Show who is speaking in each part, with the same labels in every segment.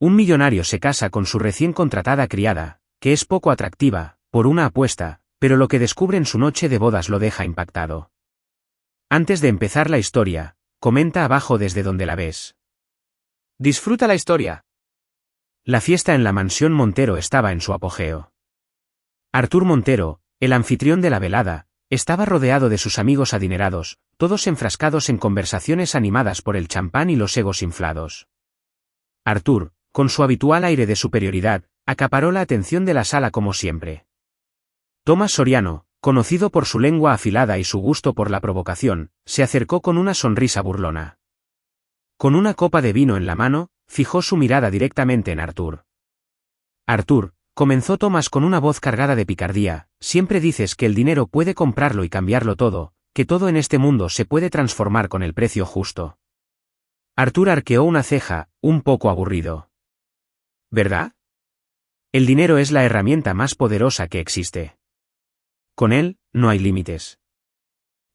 Speaker 1: Un millonario se casa con su recién contratada criada, que es poco atractiva, por una apuesta, pero lo que descubre en su noche de bodas lo deja impactado. Antes de empezar la historia, comenta abajo desde donde la ves. Disfruta la historia. La fiesta en la mansión Montero estaba en su apogeo. Artur Montero, el anfitrión de la velada, estaba rodeado de sus amigos adinerados, todos enfrascados en conversaciones animadas por el champán y los egos inflados. Artur, con su habitual aire de superioridad, acaparó la atención de la sala como siempre. Tomás Soriano, conocido por su lengua afilada y su gusto por la provocación, se acercó con una sonrisa burlona. Con una copa de vino en la mano, fijó su mirada directamente en Artur. Artur, comenzó Tomás con una voz cargada de picardía, siempre dices que el dinero puede comprarlo y cambiarlo todo, que todo en este mundo se puede transformar con el precio justo. Artur arqueó una ceja, un poco aburrido. ¿Verdad? El dinero es la herramienta más poderosa que existe. Con él, no hay límites.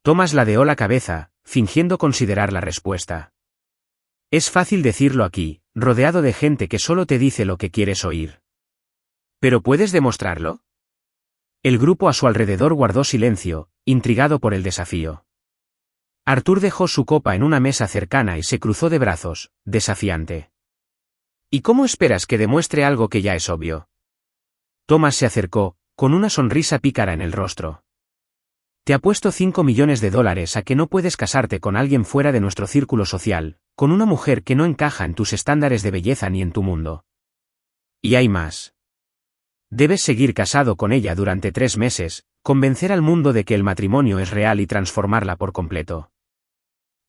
Speaker 1: Tomás ladeó la cabeza, fingiendo considerar la respuesta. Es fácil decirlo aquí, rodeado de gente que solo te dice lo que quieres oír. ¿Pero puedes demostrarlo? El grupo a su alrededor guardó silencio, intrigado por el desafío. Artur dejó su copa en una mesa cercana y se cruzó de brazos, desafiante. ¿Y cómo esperas que demuestre algo que ya es obvio? Tomás se acercó, con una sonrisa pícara en el rostro. Te apuesto $5 millones a que no puedes casarte con alguien fuera de nuestro círculo social, con una mujer que no encaja en tus estándares de belleza ni en tu mundo. Y hay más. Debes seguir casado con ella durante 3 meses, convencer al mundo de que el matrimonio es real y transformarla por completo.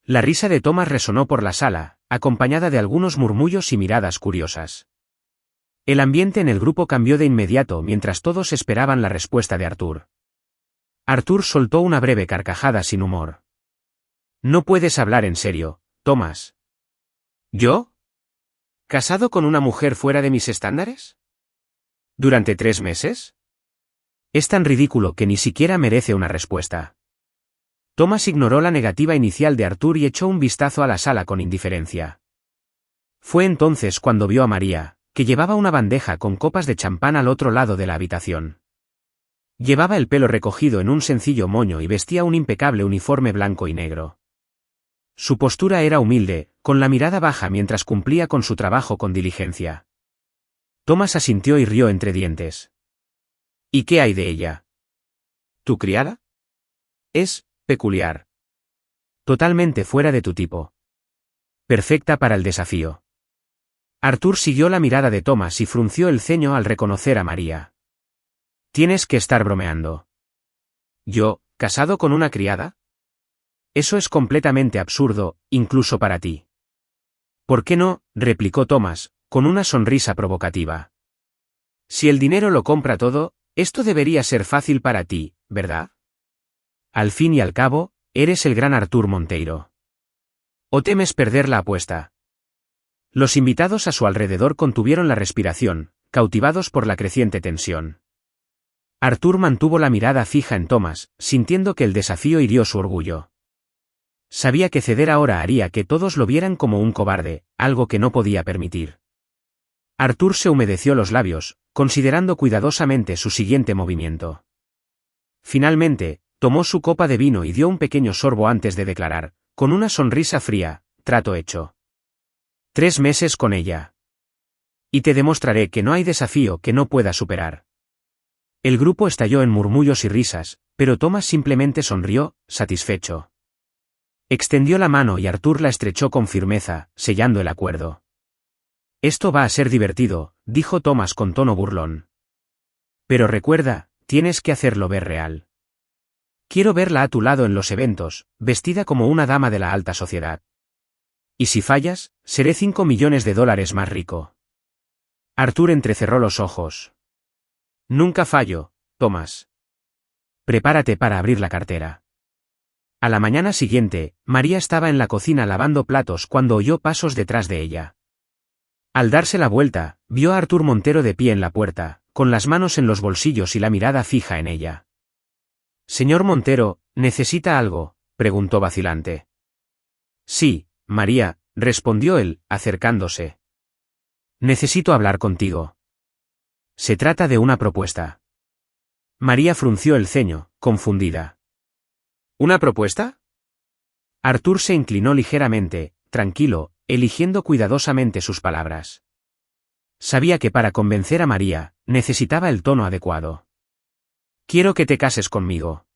Speaker 1: La risa de Tomás resonó por la sala, acompañada de algunos murmullos y miradas curiosas. El ambiente en el grupo cambió de inmediato mientras todos esperaban la respuesta de Artur. Artur soltó una breve carcajada sin humor. No puedes hablar en serio, Tomás. ¿Yo? ¿Casado con una mujer fuera de mis estándares? ¿Durante 3 meses? Es tan ridículo que ni siquiera merece una respuesta. Tomás ignoró la negativa inicial de Artur y echó un vistazo a la sala con indiferencia. Fue entonces cuando vio a María, que llevaba una bandeja con copas de champán al otro lado de la habitación. Llevaba el pelo recogido en un sencillo moño y vestía un impecable uniforme blanco y negro. Su postura era humilde, con la mirada baja mientras cumplía con su trabajo con diligencia. Tomás asintió y rió entre dientes. ¿Y qué hay de ella? ¿Tu criada? Es peculiar. Totalmente fuera de tu tipo. Perfecta para el desafío. Artur siguió la mirada de Tomás y frunció el ceño al reconocer a María. Tienes que estar bromeando. ¿Yo, casado con una criada? Eso es completamente absurdo, incluso para ti. ¿Por qué no?, replicó Tomás, con una sonrisa provocativa. Si el dinero lo compra todo, esto debería ser fácil para ti, ¿verdad? Al fin y al cabo, eres el gran Artur Monteiro. ¿O temes perder la apuesta? Los invitados a su alrededor contuvieron la respiración, cautivados por la creciente tensión. Artur mantuvo la mirada fija en Tomás, sintiendo que el desafío hirió su orgullo. Sabía que ceder ahora haría que todos lo vieran como un cobarde, algo que no podía permitir. Artur se humedeció los labios, considerando cuidadosamente su siguiente movimiento. Finalmente, tomó su copa de vino y dio un pequeño sorbo antes de declarar, con una sonrisa fría, trato hecho. 3 meses con ella. Y te demostraré que no hay desafío que no pueda superar. El grupo estalló en murmullos y risas, pero Tomás simplemente sonrió, satisfecho. Extendió la mano y Artur la estrechó con firmeza, sellando el acuerdo. Esto va a ser divertido, dijo Tomás con tono burlón. Pero recuerda, tienes que hacerlo ver real. Quiero verla a tu lado en los eventos, vestida como una dama de la alta sociedad. Y si fallas, seré $5 millones más rico. Artur entrecerró los ojos. Nunca fallo, Tomás. Prepárate para abrir la cartera. A la mañana siguiente, María estaba en la cocina lavando platos cuando oyó pasos detrás de ella. Al darse la vuelta, vio a Artur Montero de pie en la puerta, con las manos en los bolsillos y la mirada fija en ella. «Señor Montero, ¿necesita algo?», preguntó vacilante. «Sí, María», respondió él, acercándose. Necesito hablar contigo. Se trata de una propuesta. María frunció el ceño, confundida. ¿Una propuesta? Arthur se inclinó ligeramente, tranquilo, eligiendo cuidadosamente sus palabras. Sabía que para convencer a María, necesitaba el tono adecuado. Quiero que te cases conmigo.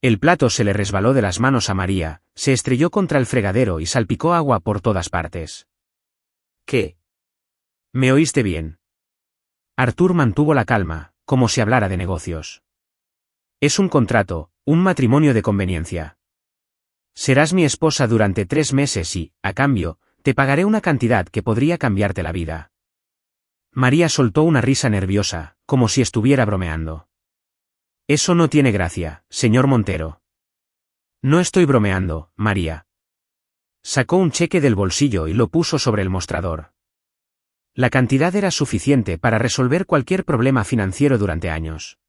Speaker 1: El plato se le resbaló de las manos a María, se estrelló contra el fregadero y salpicó agua por todas partes. ¿Qué? ¿Me oíste bien? Arthur mantuvo la calma, como si hablara de negocios. Es un contrato, un matrimonio de conveniencia. Serás mi esposa durante 3 meses y, a cambio, te pagaré una cantidad que podría cambiarte la vida. María soltó una risa nerviosa, como si estuviera bromeando. Eso no tiene gracia, señor Montero. No estoy bromeando, María. Sacó un cheque del bolsillo y lo puso sobre el mostrador. La cantidad era suficiente para resolver cualquier problema financiero durante años.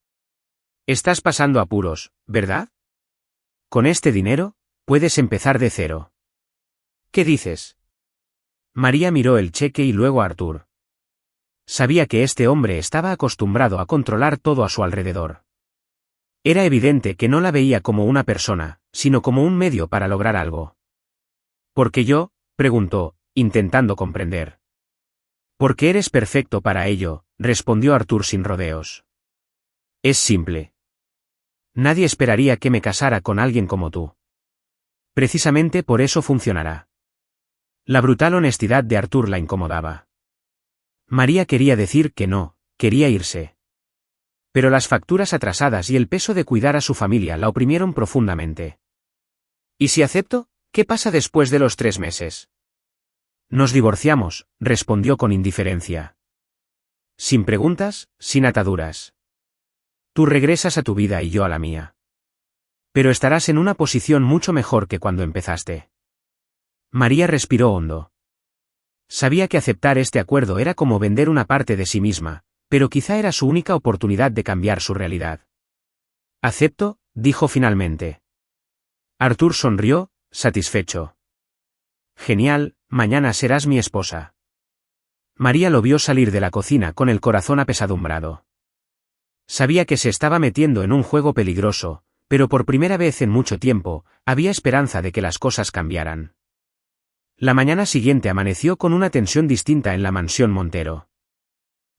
Speaker 1: Estás pasando apuros, ¿verdad? Con este dinero, puedes empezar de cero. ¿Qué dices? María miró el cheque y luego a Arthur. Sabía que este hombre estaba acostumbrado a controlar todo a su alrededor. Era evidente que no la veía como una persona, sino como un medio para lograr algo. ¿Por qué yo?, preguntó, intentando comprender. Porque eres perfecto para ello, respondió Arthur sin rodeos. Es simple. Nadie esperaría que me casara con alguien como tú. Precisamente por eso funcionará. La brutal honestidad de Arthur la incomodaba. María quería decir que no, quería irse. Pero las facturas atrasadas y el peso de cuidar a su familia la oprimieron profundamente. ¿Y si acepto? ¿Qué pasa después de los 3 meses? Nos divorciamos, respondió con indiferencia. Sin preguntas, sin ataduras. Tú regresas a tu vida y yo a la mía. Pero estarás en una posición mucho mejor que cuando empezaste. María respiró hondo. Sabía que aceptar este acuerdo era como vender una parte de sí misma, pero quizá era su única oportunidad de cambiar su realidad. Acepto, dijo finalmente. Arthur sonrió, satisfecho. Genial, mañana serás mi esposa. María lo vio salir de la cocina con el corazón apesadumbrado. Sabía que se estaba metiendo en un juego peligroso, pero por primera vez en mucho tiempo, había esperanza de que las cosas cambiaran. La mañana siguiente amaneció con una tensión distinta en la mansión Montero.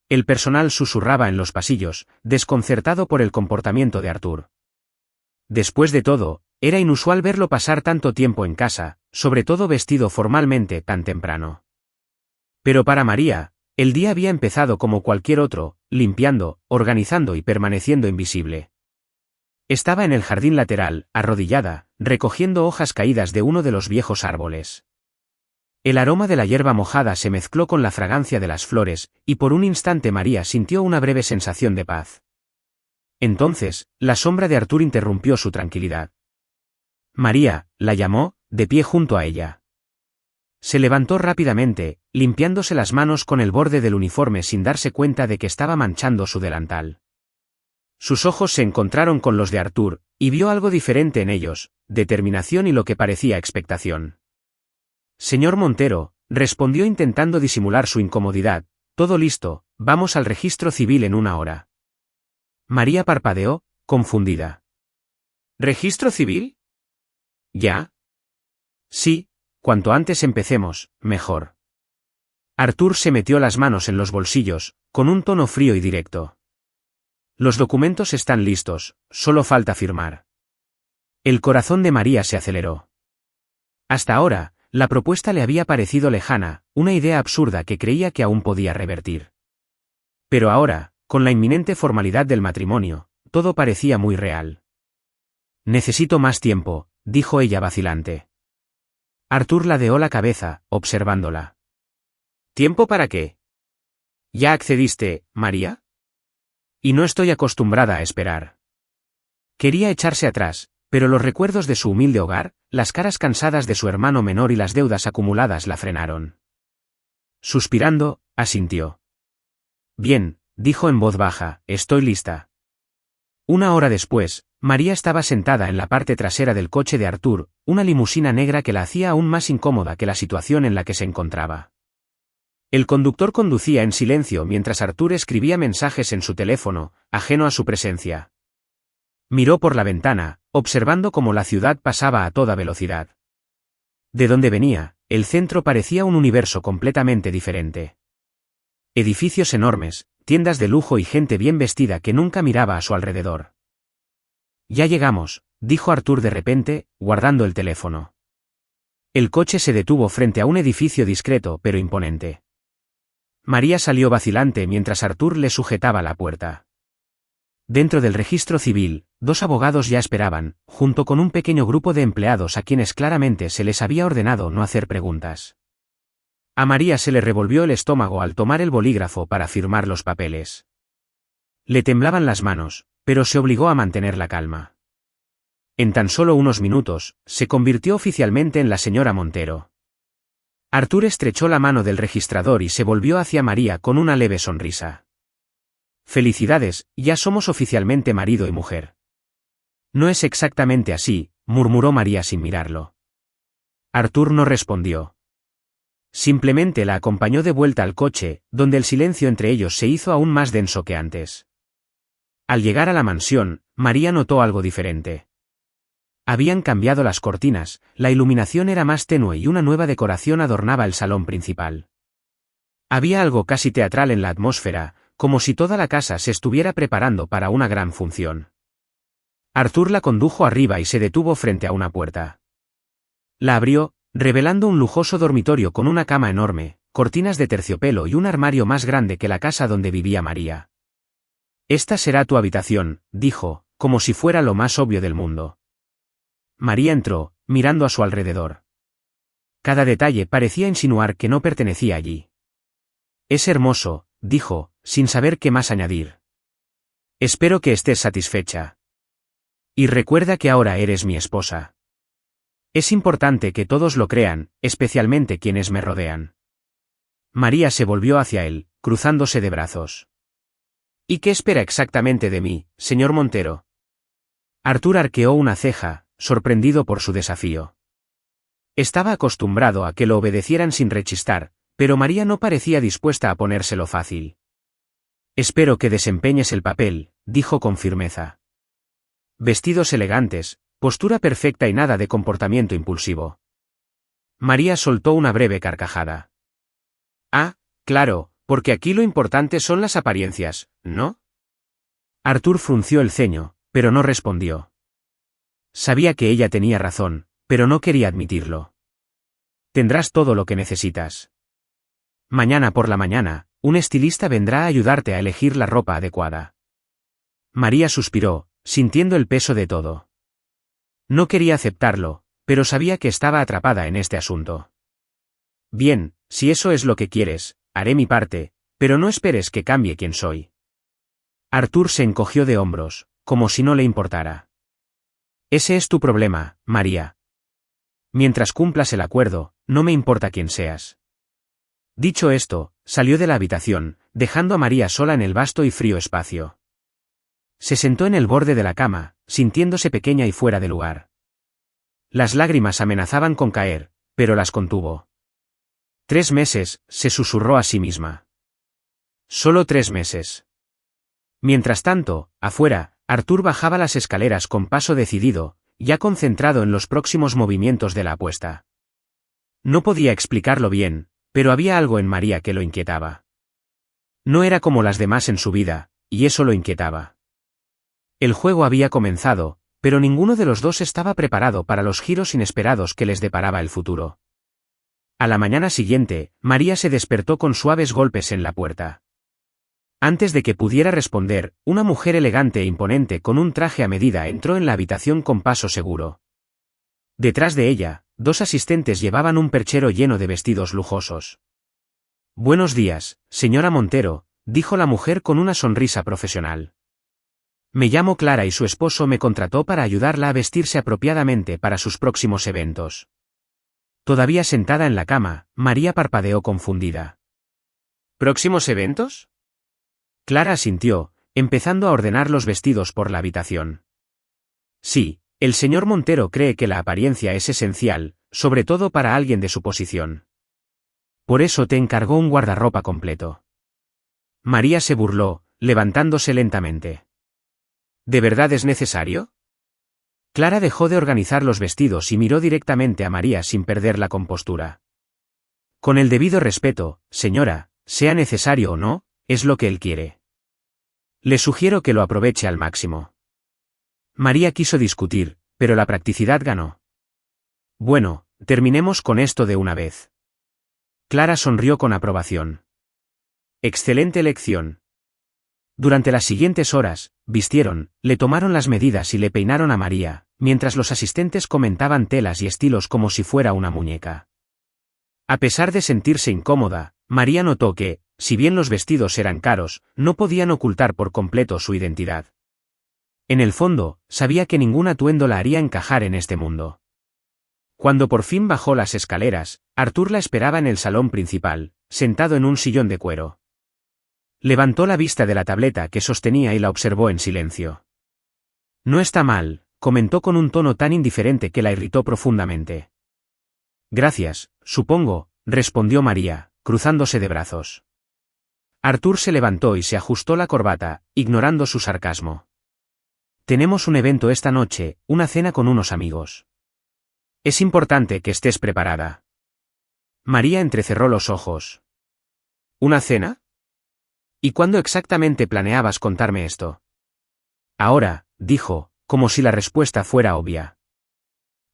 Speaker 1: El personal susurraba en los pasillos, desconcertado por el comportamiento de Arthur. Después de todo, era inusual verlo pasar tanto tiempo en casa, sobre todo vestido formalmente tan temprano. Pero para María, el día había empezado como cualquier otro, limpiando, organizando y permaneciendo invisible. Estaba en el jardín lateral, arrodillada, recogiendo hojas caídas de uno de los viejos árboles. El aroma de la hierba mojada se mezcló con la fragancia de las flores, y por un instante María sintió una breve sensación de paz. Entonces, la sombra de Arthur interrumpió su tranquilidad. María, la llamó, de pie junto a ella. Se levantó rápidamente, limpiándose las manos con el borde del uniforme sin darse cuenta de que estaba manchando su delantal. Sus ojos se encontraron con los de Arthur, y vio algo diferente en ellos, determinación y lo que parecía expectación. Señor Montero, respondió intentando disimular su incomodidad, todo listo, vamos al registro civil en 1 hora. María parpadeó, confundida. ¿Registro civil? ¿Ya? Sí, cuanto antes empecemos, mejor. Arthur se metió las manos en los bolsillos, con un tono frío y directo. Los documentos están listos, solo falta firmar. El corazón de María se aceleró. Hasta ahora, la propuesta le había parecido lejana, una idea absurda que creía que aún podía revertir. Pero ahora, con la inminente formalidad del matrimonio, todo parecía muy real. Necesito más tiempo, dijo ella vacilante. Arthur ladeó la cabeza, observándola. ¿Tiempo para qué? ¿Ya accediste, María? Y no estoy acostumbrada a esperar. Quería echarse atrás, pero los recuerdos de su humilde hogar, las caras cansadas de su hermano menor y las deudas acumuladas la frenaron. Suspirando, asintió. Bien, dijo en voz baja, estoy lista. 1 hora después, María estaba sentada en la parte trasera del coche de Arthur, una limusina negra que la hacía aún más incómoda que la situación en la que se encontraba. El conductor conducía en silencio mientras Arthur escribía mensajes en su teléfono, ajeno a su presencia. Miró por la ventana, observando cómo la ciudad pasaba a toda velocidad. De donde venía, el centro parecía un universo completamente diferente. Edificios enormes, tiendas de lujo y gente bien vestida que nunca miraba a su alrededor. Ya llegamos, dijo Arthur de repente, guardando el teléfono. El coche se detuvo frente a un edificio discreto pero imponente. María salió vacilante mientras Arthur le sujetaba la puerta. Dentro del registro civil, 2 abogados ya esperaban, junto con un pequeño grupo de empleados a quienes claramente se les había ordenado no hacer preguntas. A María se le revolvió el estómago al tomar el bolígrafo para firmar los papeles. Le temblaban las manos, pero se obligó a mantener la calma. En tan solo unos minutos, se convirtió oficialmente en la señora Montero. Arthur estrechó la mano del registrador y se volvió hacia María con una leve sonrisa. «Felicidades, ya somos oficialmente marido y mujer». «No es exactamente así», murmuró María sin mirarlo. Arthur no respondió. Simplemente la acompañó de vuelta al coche, donde el silencio entre ellos se hizo aún más denso que antes. Al llegar a la mansión, María notó algo diferente. Habían cambiado las cortinas, la iluminación era más tenue y una nueva decoración adornaba el salón principal. Había algo casi teatral en la atmósfera, como si toda la casa se estuviera preparando para una gran función. Arthur la condujo arriba y se detuvo frente a una puerta. La abrió, revelando un lujoso dormitorio con una cama enorme, cortinas de terciopelo y un armario más grande que la casa donde vivía María. «Esta será tu habitación», dijo, como si fuera lo más obvio del mundo. María entró, mirando a su alrededor. Cada detalle parecía insinuar que no pertenecía allí. «Es hermoso», dijo, sin saber qué más añadir. «Espero que estés satisfecha. Y recuerda que ahora eres mi esposa. Es importante que todos lo crean, especialmente quienes me rodean». María se volvió hacia él, cruzándose de brazos. «¿Y qué espera exactamente de mí, señor Montero?» Arthur arqueó una ceja, sorprendido por su desafío. Estaba acostumbrado a que lo obedecieran sin rechistar, pero María no parecía dispuesta a ponérselo fácil. «Espero que desempeñes el papel», dijo con firmeza. «Vestidos elegantes, postura perfecta y nada de comportamiento impulsivo». María soltó una breve carcajada. «Ah, claro, porque aquí lo importante son las apariencias, ¿no?» Arthur frunció el ceño, pero no respondió. Sabía que ella tenía razón, pero no quería admitirlo. «Tendrás todo lo que necesitas. Mañana por la mañana, un estilista vendrá a ayudarte a elegir la ropa adecuada». María suspiró, sintiendo el peso de todo. No quería aceptarlo, pero sabía que estaba atrapada en este asunto. «Bien, si eso es lo que quieres, haré mi parte, pero no esperes que cambie quién soy». Arthur se encogió de hombros, como si no le importara. «Ese es tu problema, María. Mientras cumplas el acuerdo, no me importa quién seas». Dicho esto, salió de la habitación, dejando a María sola en el vasto y frío espacio. Se sentó en el borde de la cama, sintiéndose pequeña y fuera de lugar. Las lágrimas amenazaban con caer, pero las contuvo. 3 meses, se susurró a sí misma. Solo 3 meses. Mientras tanto, afuera, Arthur bajaba las escaleras con paso decidido, ya concentrado en los próximos movimientos de la apuesta. No podía explicarlo bien, pero había algo en María que lo inquietaba. No era como las demás en su vida, y eso lo inquietaba. El juego había comenzado, pero ninguno de los dos estaba preparado para los giros inesperados que les deparaba el futuro. A la mañana siguiente, María se despertó con suaves golpes en la puerta. Antes de que pudiera responder, una mujer elegante e imponente con un traje a medida entró en la habitación con paso seguro. Detrás de ella, 2 asistentes llevaban un perchero lleno de vestidos lujosos. «Buenos días, señora Montero», dijo la mujer con una sonrisa profesional. «Me llamo Clara y su esposo me contrató para ayudarla a vestirse apropiadamente para sus próximos eventos». Todavía sentada en la cama, María parpadeó confundida. «¿Próximos eventos?». Clara asintió, empezando a ordenar los vestidos por la habitación. «Sí, el señor Montero cree que la apariencia es esencial, sobre todo para alguien de su posición». por eso te encargó un guardarropa completo. María se burló, levantándose lentamente. ¿De verdad es necesario? Clara dejó de organizar los vestidos y miró directamente a María sin perder la compostura. Con el debido respeto, señora, sea necesario o no, es lo que él quiere. Le sugiero que lo aproveche al máximo. María quiso discutir, pero la practicidad ganó. Bueno, terminemos con esto de una vez. Clara sonrió con aprobación. Excelente elección. Durante las siguientes horas, vistieron, le tomaron las medidas y le peinaron a María, mientras los asistentes comentaban telas y estilos como si fuera una muñeca. A pesar de sentirse incómoda, María notó que, si bien los vestidos eran caros, no podían ocultar por completo su identidad. En el fondo, sabía que ningún atuendo la haría encajar en este mundo. Cuando por fin bajó las escaleras, Artur la esperaba en el salón principal, sentado en un sillón de cuero. Levantó la vista de la tableta que sostenía y la observó en silencio. No está mal, comentó con un tono tan indiferente que la irritó profundamente. Gracias, supongo, respondió María, cruzándose de brazos. Artur se levantó y se ajustó la corbata, ignorando su sarcasmo. Tenemos un evento esta noche, una cena con unos amigos. Es importante que estés preparada. María entrecerró los ojos. ¿Una cena? ¿Y cuándo exactamente planeabas contarme esto? Ahora, dijo, como si la respuesta fuera obvia.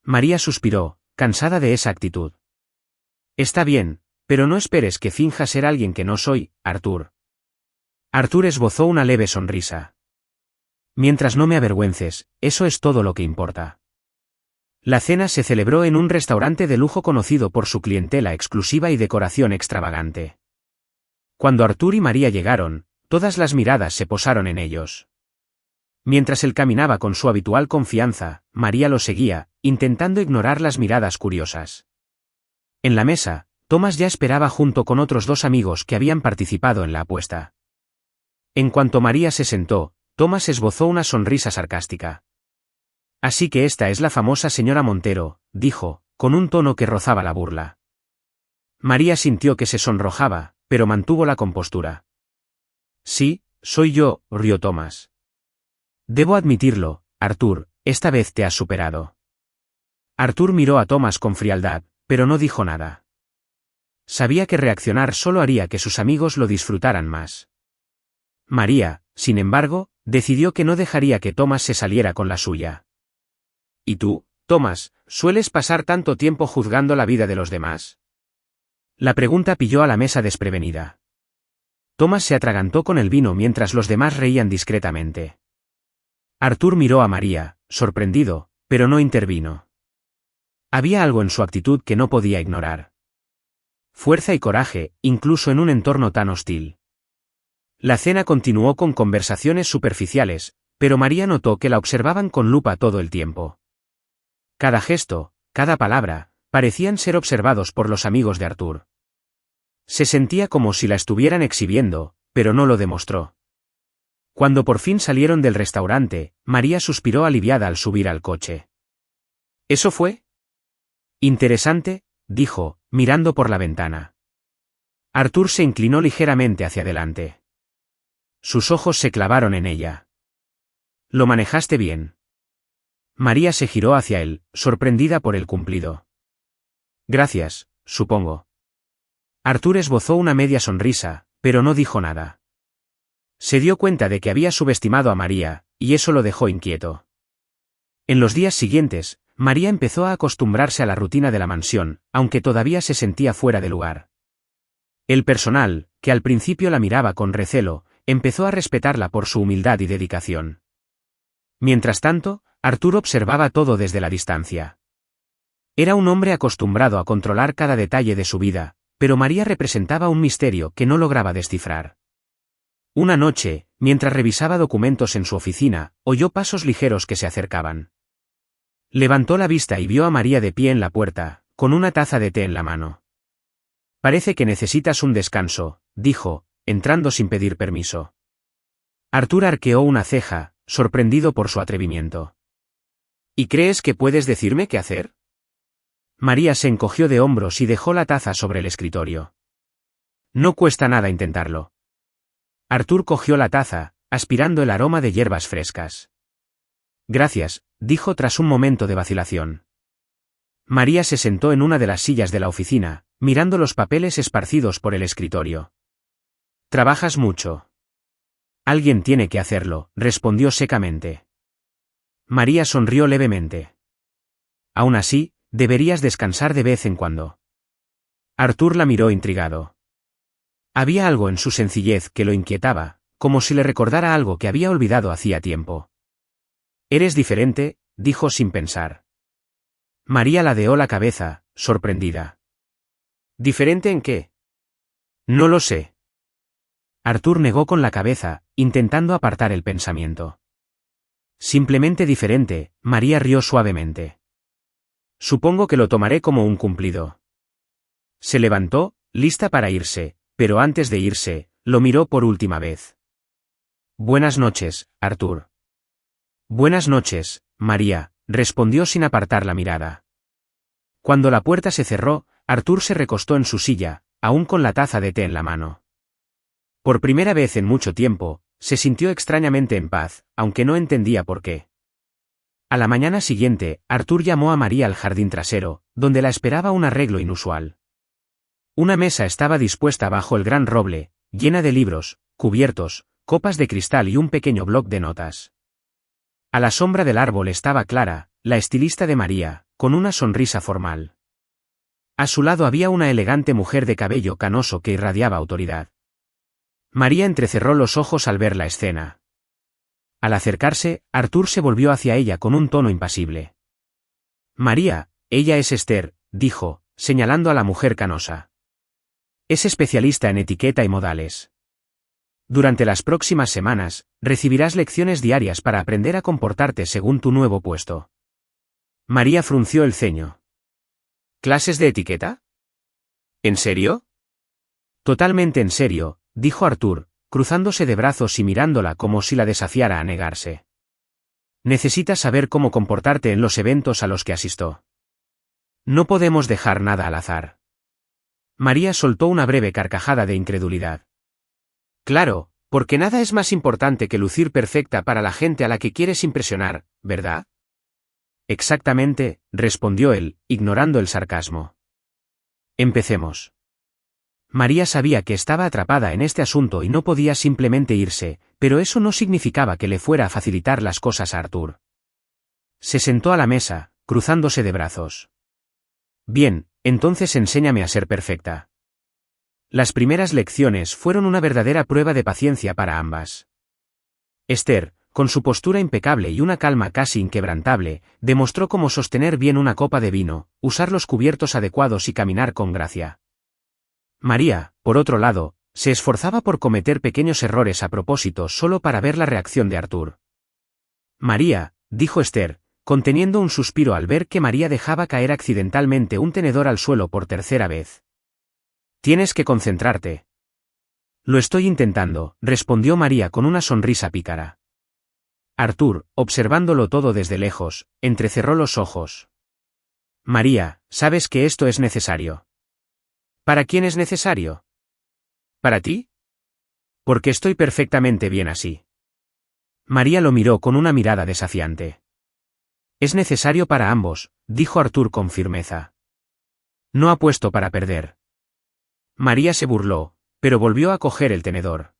Speaker 1: María suspiró, cansada de esa actitud. Está bien, pero no esperes que finja ser alguien que no soy, Artur. Artur esbozó una leve sonrisa. Mientras no me avergüences, eso es todo lo que importa. La cena se celebró en un restaurante de lujo conocido por su clientela exclusiva y decoración extravagante. Cuando Artur y María llegaron, todas las miradas se posaron en ellos. Mientras él caminaba con su habitual confianza, María lo seguía, intentando ignorar las miradas curiosas. En la mesa, Thomas ya esperaba junto con otros dos amigos que habían participado en la apuesta. En cuanto María se sentó, Thomas esbozó una sonrisa sarcástica. Así que esta es la famosa señora Montero, dijo, con un tono que rozaba la burla. María sintió que se sonrojaba, pero mantuvo la compostura. Sí, soy yo, rió Thomas. Debo admitirlo, Artur, esta vez te has superado. Artur miró a Thomas con frialdad, pero no dijo nada. Sabía que reaccionar solo haría que sus amigos lo disfrutaran más. María, sin embargo, decidió que no dejaría que Thomas se saliera con la suya. ¿Y tú, Thomas, sueles pasar tanto tiempo juzgando la vida de los demás? La pregunta pilló a la mesa desprevenida. Thomas se atragantó con el vino mientras los demás reían discretamente. Artur miró a María, sorprendido, pero no intervino. Había algo en su actitud que no podía ignorar. Fuerza y coraje, incluso en un entorno tan hostil. La cena continuó con conversaciones superficiales, pero María notó que la observaban con lupa todo el tiempo. Cada gesto, cada palabra, parecían ser observados por los amigos de Artur. Se sentía como si la estuvieran exhibiendo, pero no lo demostró. Cuando por fin salieron del restaurante, María suspiró aliviada al subir al coche. ¿Eso fue? Interesante, dijo, mirando por la ventana. Artur se inclinó ligeramente hacia adelante. Sus ojos se clavaron en ella. ¿Lo manejaste bien? María se giró hacia él, sorprendida por el cumplido. Gracias, supongo. Artur esbozó una media sonrisa, pero no dijo nada. Se dio cuenta de que había subestimado a María, y eso lo dejó inquieto. En los días siguientes, María empezó a acostumbrarse a la rutina de la mansión, aunque todavía se sentía fuera de lugar. El personal, que al principio la miraba con recelo, empezó a respetarla por su humildad y dedicación. Mientras tanto, Artur observaba todo desde la distancia. Era un hombre acostumbrado a controlar cada detalle de su vida, pero María representaba un misterio que no lograba descifrar. Una noche, mientras revisaba documentos en su oficina, oyó pasos ligeros que se acercaban. Levantó la vista y vio a María de pie en la puerta, con una taza de té en la mano. Parece que necesitas un descanso, dijo, entrando sin pedir permiso. Artur arqueó una ceja, sorprendido por su atrevimiento. ¿Y crees que puedes decirme qué hacer? María se encogió de hombros y dejó la taza sobre el escritorio. No cuesta nada intentarlo. Arthur cogió la taza, aspirando el aroma de hierbas frescas. Gracias, dijo tras un momento de vacilación. María se sentó en una de las sillas de la oficina, mirando los papeles esparcidos por el escritorio. ¿Trabajas mucho? Alguien tiene que hacerlo, respondió secamente. María sonrió levemente. Aún así, deberías descansar de vez en cuando. Arthur la miró intrigado. Había algo en su sencillez que lo inquietaba, como si le recordara algo que había olvidado hacía tiempo. Eres diferente, dijo sin pensar. María ladeó la cabeza, sorprendida. ¿Diferente en qué? No lo sé. Arthur negó con la cabeza, intentando apartar el pensamiento. Simplemente diferente, María rió suavemente. Supongo que lo tomaré como un cumplido. Se levantó, lista para irse, pero antes de irse, lo miró por última vez. Buenas noches, Arthur. Buenas noches, María, respondió sin apartar la mirada. Cuando la puerta se cerró, Arthur se recostó en su silla, aún con la taza de té en la mano. Por primera vez en mucho tiempo, se sintió extrañamente en paz, aunque no entendía por qué. A la mañana siguiente, Arthur llamó a María al jardín trasero, donde la esperaba un arreglo inusual. Una mesa estaba dispuesta bajo el gran roble, llena de libros, cubiertos, copas de cristal y un pequeño bloc de notas. A la sombra del árbol estaba Clara, la estilista de María, con una sonrisa formal. A su lado había una elegante mujer de cabello canoso que irradiaba autoridad. María entrecerró los ojos al ver la escena. Al acercarse, Arthur se volvió hacia ella con un tono impasible. María, ella es Esther, dijo, señalando a la mujer canosa. Es especialista en etiqueta y modales. Durante las próximas semanas, recibirás lecciones diarias para aprender a comportarte según tu nuevo puesto. María frunció el ceño. ¿Clases de etiqueta? ¿En serio? Totalmente en serio, dijo Arthur, cruzándose de brazos y mirándola como si la desafiara a negarse. Necesitas saber cómo comportarte en los eventos a los que asisto. No podemos dejar nada al azar. María soltó una breve carcajada de incredulidad. Claro, porque nada es más importante que lucir perfecta para la gente a la que quieres impresionar, ¿verdad? Exactamente, respondió él, ignorando el sarcasmo. Empecemos. María sabía que estaba atrapada en este asunto y no podía simplemente irse, pero eso no significaba que le fuera a facilitar las cosas a Arthur. Se sentó a la mesa, cruzándose de brazos. Bien, entonces enséñame a ser perfecta. Las primeras lecciones fueron una verdadera prueba de paciencia para ambas. Esther, con su postura impecable y una calma casi inquebrantable, demostró cómo sostener bien una copa de vino, usar los cubiertos adecuados y caminar con gracia. María, por otro lado, se esforzaba por cometer pequeños errores a propósito solo para ver la reacción de Arthur. María, dijo Esther, conteniendo un suspiro al ver que María dejaba caer accidentalmente un tenedor al suelo por tercera vez. Tienes que concentrarte. Lo estoy intentando, respondió María con una sonrisa pícara. Arthur, observándolo todo desde lejos, entrecerró los ojos. María, ¿sabes que esto es necesario? ¿Para quién es necesario? ¿Para ti? Porque estoy perfectamente bien así. María lo miró con una mirada desafiante. Es necesario para ambos, dijo Arthur con firmeza. No apuesto para perder. María se burló, pero volvió a coger el tenedor.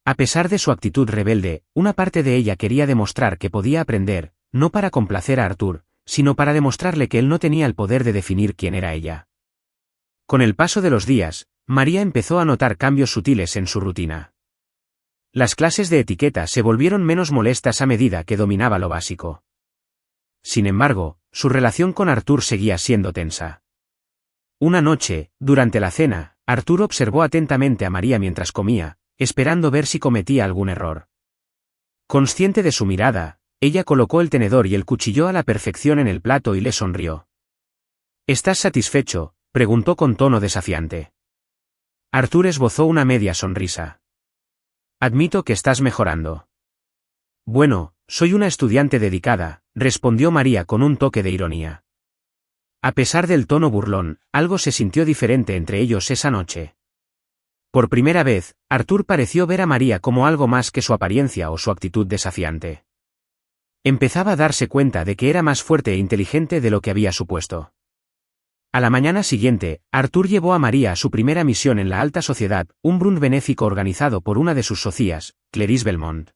Speaker 1: A pesar de su actitud rebelde, una parte de ella quería demostrar que podía aprender, no para complacer a Arthur, sino para demostrarle que él no tenía el poder de definir quién era ella. Con el paso de los días, María empezó a notar cambios sutiles en su rutina. Las clases de etiqueta se volvieron menos molestas a medida que dominaba lo básico. Sin embargo, su relación con Arthur seguía siendo tensa. Una noche, durante la cena, Arthur observó atentamente a María mientras comía, esperando ver si cometía algún error. Consciente de su mirada, ella colocó el tenedor y el cuchillo a la perfección en el plato y le sonrió. ¿Estás satisfecho?, preguntó con tono desafiante. Arthur esbozó una media sonrisa. Admito que estás mejorando. Bueno, soy una estudiante dedicada, respondió María con un toque de ironía. A pesar del tono burlón, algo se sintió diferente entre ellos esa noche. Por primera vez, Arthur pareció ver a María como algo más que su apariencia o su actitud desafiante. Empezaba a darse cuenta de que era más fuerte e inteligente de lo que había supuesto. A la mañana siguiente, Arthur llevó a María a su primera misión en la alta sociedad, un brunch benéfico organizado por una de sus socias, Clarice Belmont.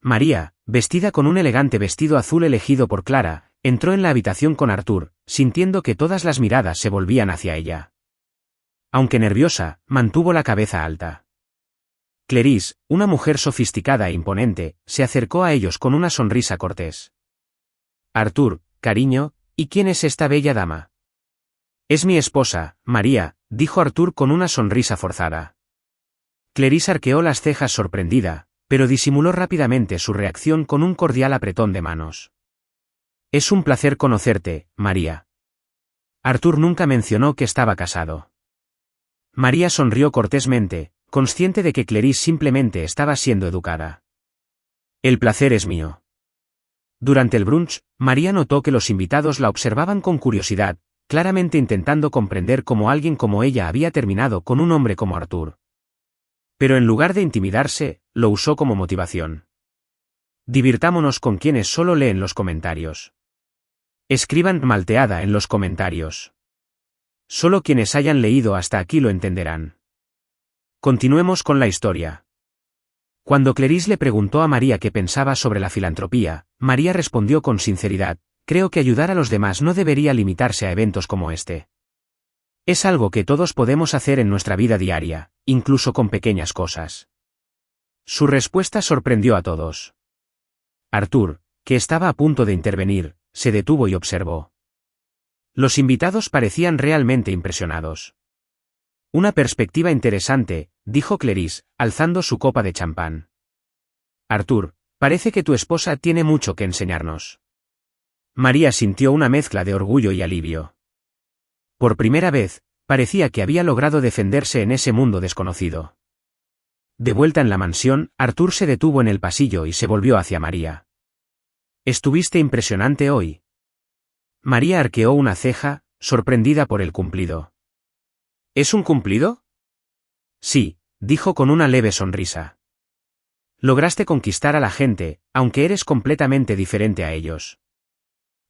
Speaker 1: María, vestida con un elegante vestido azul elegido por Clara, entró en la habitación con Arthur, sintiendo que todas las miradas se volvían hacia ella. Aunque nerviosa, mantuvo la cabeza alta. Clarice, una mujer sofisticada e imponente, se acercó a ellos con una sonrisa cortés. Arthur, cariño, ¿y quién es esta bella dama? Es mi esposa, María, dijo Arthur con una sonrisa forzada. Clarice arqueó las cejas sorprendida, pero disimuló rápidamente su reacción con un cordial apretón de manos. Es un placer conocerte, María. Arthur nunca mencionó que estaba casado. María sonrió cortésmente, consciente de que Clarice simplemente estaba siendo educada. El placer es mío. Durante el brunch, María notó que los invitados la observaban con curiosidad, claramente intentando comprender cómo alguien como ella había terminado con un hombre como Arthur. Pero en lugar de intimidarse, lo usó como motivación. Divirtámonos con quienes solo leen los comentarios. Escriban malteada en los comentarios. Solo quienes hayan leído hasta aquí lo entenderán. Continuemos con la historia. Cuando Clarice le preguntó a María qué pensaba sobre la filantropía, María respondió con sinceridad: creo que ayudar a los demás no debería limitarse a eventos como este. Es algo que todos podemos hacer en nuestra vida diaria, incluso con pequeñas cosas. Su respuesta sorprendió a todos. Arthur, que estaba a punto de intervenir, se detuvo y observó. Los invitados parecían realmente impresionados. Una perspectiva interesante, dijo Clarice, alzando su copa de champán. Arthur, parece que tu esposa tiene mucho que enseñarnos. María sintió una mezcla de orgullo y alivio. Por primera vez, parecía que había logrado defenderse en ese mundo desconocido. De vuelta en la mansión, Arthur se detuvo en el pasillo y se volvió hacia María. ¿Estuviste impresionante hoy? María arqueó una ceja, sorprendida por el cumplido. ¿Es un cumplido? Sí, dijo con una leve sonrisa. Lograste conquistar a la gente, aunque eres completamente diferente a ellos.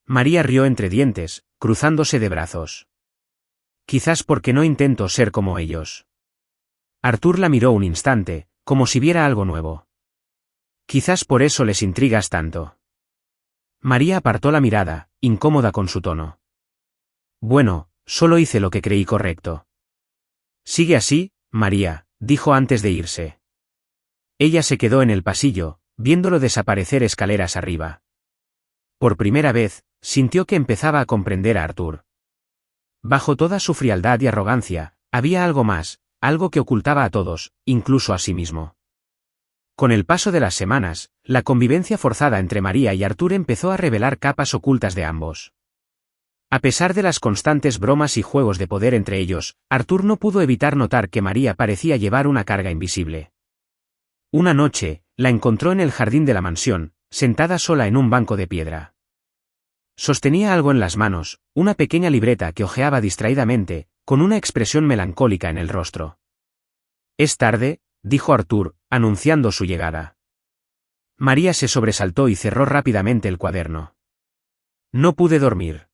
Speaker 1: María rió entre dientes, cruzándose de brazos. Quizás porque no intento ser como ellos. Arthur la miró un instante, como si viera algo nuevo. Quizás por eso les intrigas tanto. María apartó la mirada, incómoda con su tono. Bueno, solo hice lo que creí correcto. Sigue así, María, dijo antes de irse. Ella se quedó en el pasillo, viéndolo desaparecer escaleras arriba. Por primera vez, sintió que empezaba a comprender a Arthur. Bajo toda su frialdad y arrogancia, había algo más, algo que ocultaba a todos, incluso a sí mismo. Con el paso de las semanas, la convivencia forzada entre María y Arthur empezó a revelar capas ocultas de ambos. A pesar de las constantes bromas y juegos de poder entre ellos, Arthur no pudo evitar notar que María parecía llevar una carga invisible. Una noche, la encontró en el jardín de la mansión, sentada sola en un banco de piedra. Sostenía algo en las manos, una pequeña libreta que hojeaba distraídamente, con una expresión melancólica en el rostro. «Es tarde», dijo Arthur, anunciando su llegada. María se sobresaltó y cerró rápidamente el cuaderno. «No pude dormir».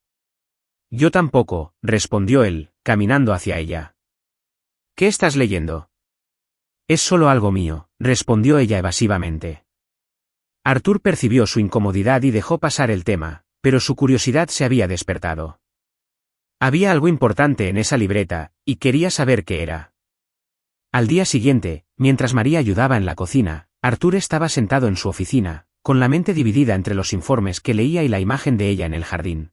Speaker 1: «Yo tampoco», respondió él, caminando hacia ella. «¿Qué estás leyendo?» «Es solo algo mío», respondió ella evasivamente. Arthur percibió su incomodidad y dejó pasar el tema, pero su curiosidad se había despertado. Había algo importante en esa libreta, y quería saber qué era. Al día siguiente, mientras María ayudaba en la cocina, Arthur estaba sentado en su oficina, con la mente dividida entre los informes que leía y la imagen de ella en el jardín.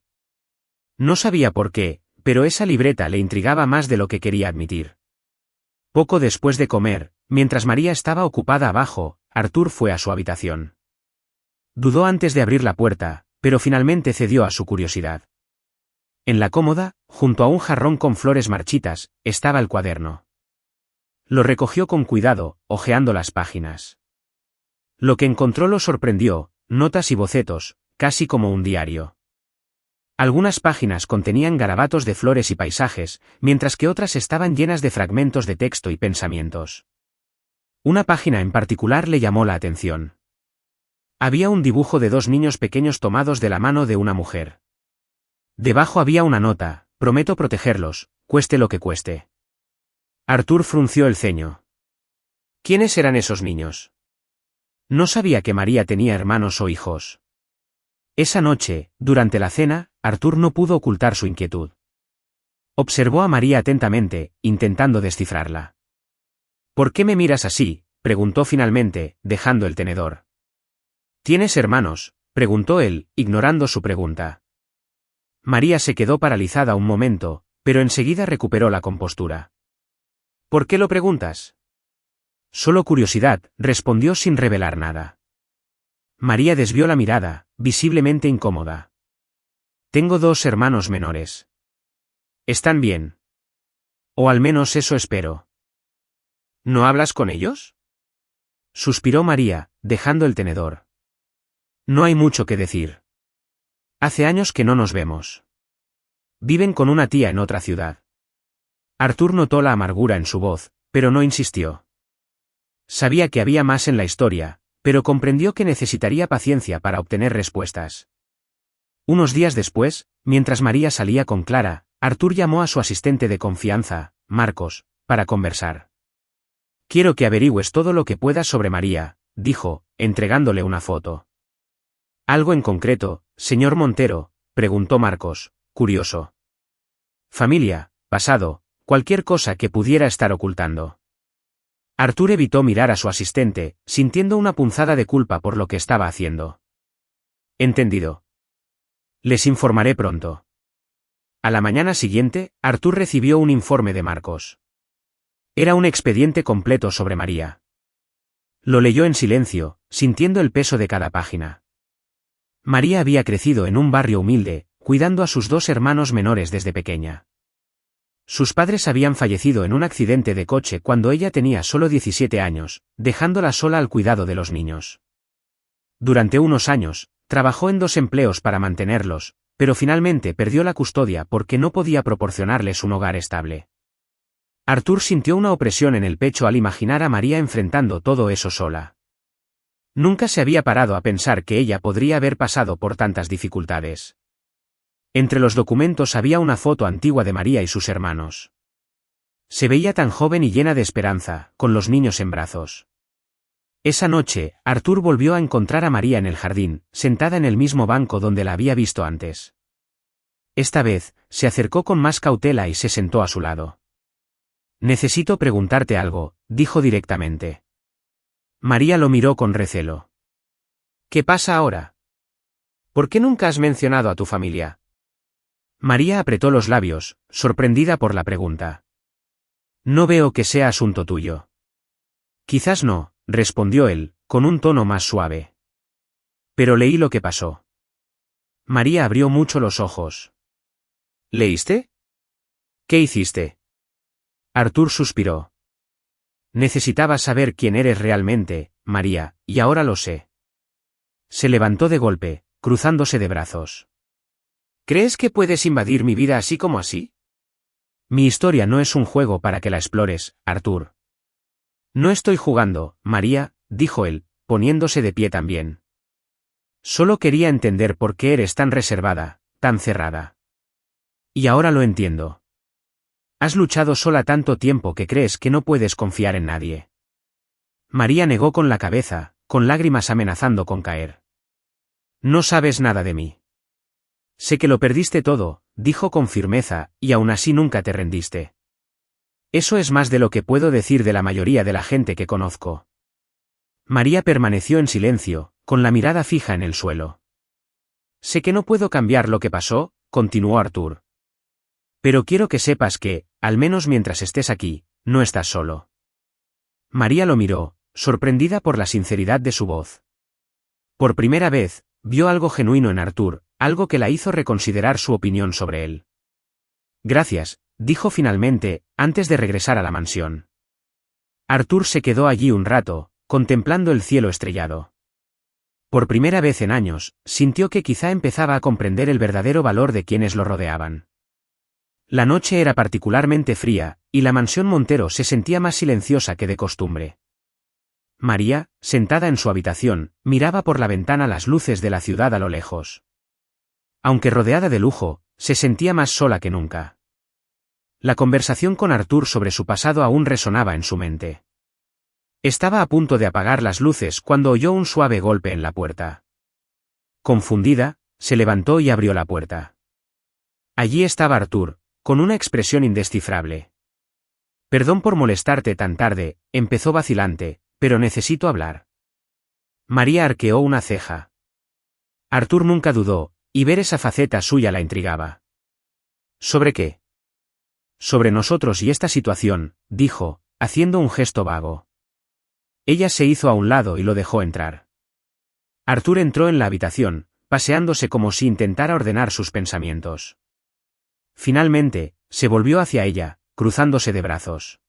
Speaker 1: No sabía por qué, pero esa libreta le intrigaba más de lo que quería admitir. Poco después de comer, mientras María estaba ocupada abajo, Arthur fue a su habitación. Dudó antes de abrir la puerta, pero finalmente cedió a su curiosidad. En la cómoda, junto a un jarrón con flores marchitas, estaba el cuaderno. Lo recogió con cuidado, hojeando las páginas. Lo que encontró lo sorprendió, notas y bocetos, casi como un diario. Algunas páginas contenían garabatos de flores y paisajes, mientras que otras estaban llenas de fragmentos de texto y pensamientos. Una página en particular le llamó la atención. Había un dibujo de 2 niños pequeños tomados de la mano de una mujer. Debajo había una nota: prometo protegerlos, cueste lo que cueste. Arthur frunció el ceño. ¿Quiénes eran esos niños? No sabía que María tenía hermanos o hijos. Esa noche, durante la cena, Arthur no pudo ocultar su inquietud. Observó a María atentamente, intentando descifrarla. ¿Por qué me miras así?, preguntó finalmente, dejando el tenedor. ¿Tienes hermanos?, preguntó él, ignorando su pregunta. María se quedó paralizada un momento, pero enseguida recuperó la compostura. ¿Por qué lo preguntas? Solo curiosidad, respondió sin revelar nada. María desvió la mirada, visiblemente incómoda. Tengo 2 hermanos menores. ¿Están bien? O al menos eso espero. ¿No hablas con ellos? Suspiró María, dejando el tenedor. No hay mucho que decir. Hace años que no nos vemos. Viven con una tía en otra ciudad. Arthur notó la amargura en su voz, pero no insistió. Sabía que había más en la historia, pero comprendió que necesitaría paciencia para obtener respuestas. Unos días después, mientras María salía con Clara, Arthur llamó a su asistente de confianza, Marcos, para conversar. Quiero que averigües todo lo que puedas sobre María, dijo, entregándole una foto. ¿Algo en concreto, señor Montero?, preguntó Marcos, curioso. Familia, pasado, cualquier cosa que pudiera estar ocultando. Arthur evitó mirar a su asistente, sintiendo una punzada de culpa por lo que estaba haciendo. Entendido. Les informaré pronto. A la mañana siguiente, Arthur recibió un informe de Marcos. Era un expediente completo sobre María. Lo leyó en silencio, sintiendo el peso de cada página. María había crecido en un barrio humilde, cuidando a sus 2 hermanos menores desde pequeña. Sus padres habían fallecido en un accidente de coche cuando ella tenía solo 17 años, dejándola sola al cuidado de los niños. Durante unos años, trabajó en 2 empleos para mantenerlos, pero finalmente perdió la custodia porque no podía proporcionarles un hogar estable. Arthur sintió una opresión en el pecho al imaginar a María enfrentando todo eso sola. Nunca se había parado a pensar que ella podría haber pasado por tantas dificultades. Entre los documentos había una foto antigua de María y sus hermanos. Se veía tan joven y llena de esperanza, con los niños en brazos. Esa noche, Arthur volvió a encontrar a María en el jardín, sentada en el mismo banco donde la había visto antes. Esta vez, se acercó con más cautela y se sentó a su lado. Necesito preguntarte algo, dijo directamente. María lo miró con recelo. ¿Qué pasa ahora? ¿Por qué nunca has mencionado a tu familia? María apretó los labios, sorprendida por la pregunta. No veo que sea asunto tuyo. Quizás no, respondió él, con un tono más suave. Pero leí lo que pasó. María abrió mucho los ojos. ¿Leíste? ¿Qué hiciste? Arthur suspiró. Necesitaba saber quién eres realmente, María, y ahora lo sé. Se levantó de golpe, cruzándose de brazos. ¿Crees que puedes invadir mi vida así como así? Mi historia no es un juego para que la explores, Arthur. No estoy jugando, María, dijo él, poniéndose de pie también. Solo quería entender por qué eres tan reservada, tan cerrada. Y ahora lo entiendo. Has luchado sola tanto tiempo que crees que no puedes confiar en nadie. María negó con la cabeza, con lágrimas amenazando con caer. No sabes nada de mí. Sé que lo perdiste todo, dijo con firmeza, y aún así nunca te rendiste. Eso es más de lo que puedo decir de la mayoría de la gente que conozco. María permaneció en silencio, con la mirada fija en el suelo. Sé que no puedo cambiar lo que pasó, continuó Arthur. Pero quiero que sepas que, al menos mientras estés aquí, no estás solo. María lo miró, sorprendida por la sinceridad de su voz. Por primera vez, vio algo genuino en Arthur, algo que la hizo reconsiderar su opinión sobre él. Gracias, dijo finalmente, antes de regresar a la mansión. Arthur se quedó allí un rato, contemplando el cielo estrellado. Por primera vez en años, sintió que quizá empezaba a comprender el verdadero valor de quienes lo rodeaban. La noche era particularmente fría, y la mansión Montero se sentía más silenciosa que de costumbre. María, sentada en su habitación, miraba por la ventana las luces de la ciudad a lo lejos. Aunque rodeada de lujo, se sentía más sola que nunca. La conversación con Arthur sobre su pasado aún resonaba en su mente. Estaba a punto de apagar las luces cuando oyó un suave golpe en la puerta. Confundida, se levantó y abrió la puerta. Allí estaba Arthur, con una expresión indescifrable. «Perdón por molestarte tan tarde», empezó vacilante, «pero necesito hablar». María arqueó una ceja. Arthur nunca dudó, y ver esa faceta suya la intrigaba. «¿Sobre qué?» «Sobre nosotros y esta situación», dijo, haciendo un gesto vago. Ella se hizo a un lado y lo dejó entrar. Arthur entró en la habitación, paseándose como si intentara ordenar sus pensamientos. Finalmente, se volvió hacia ella, cruzándose de brazos.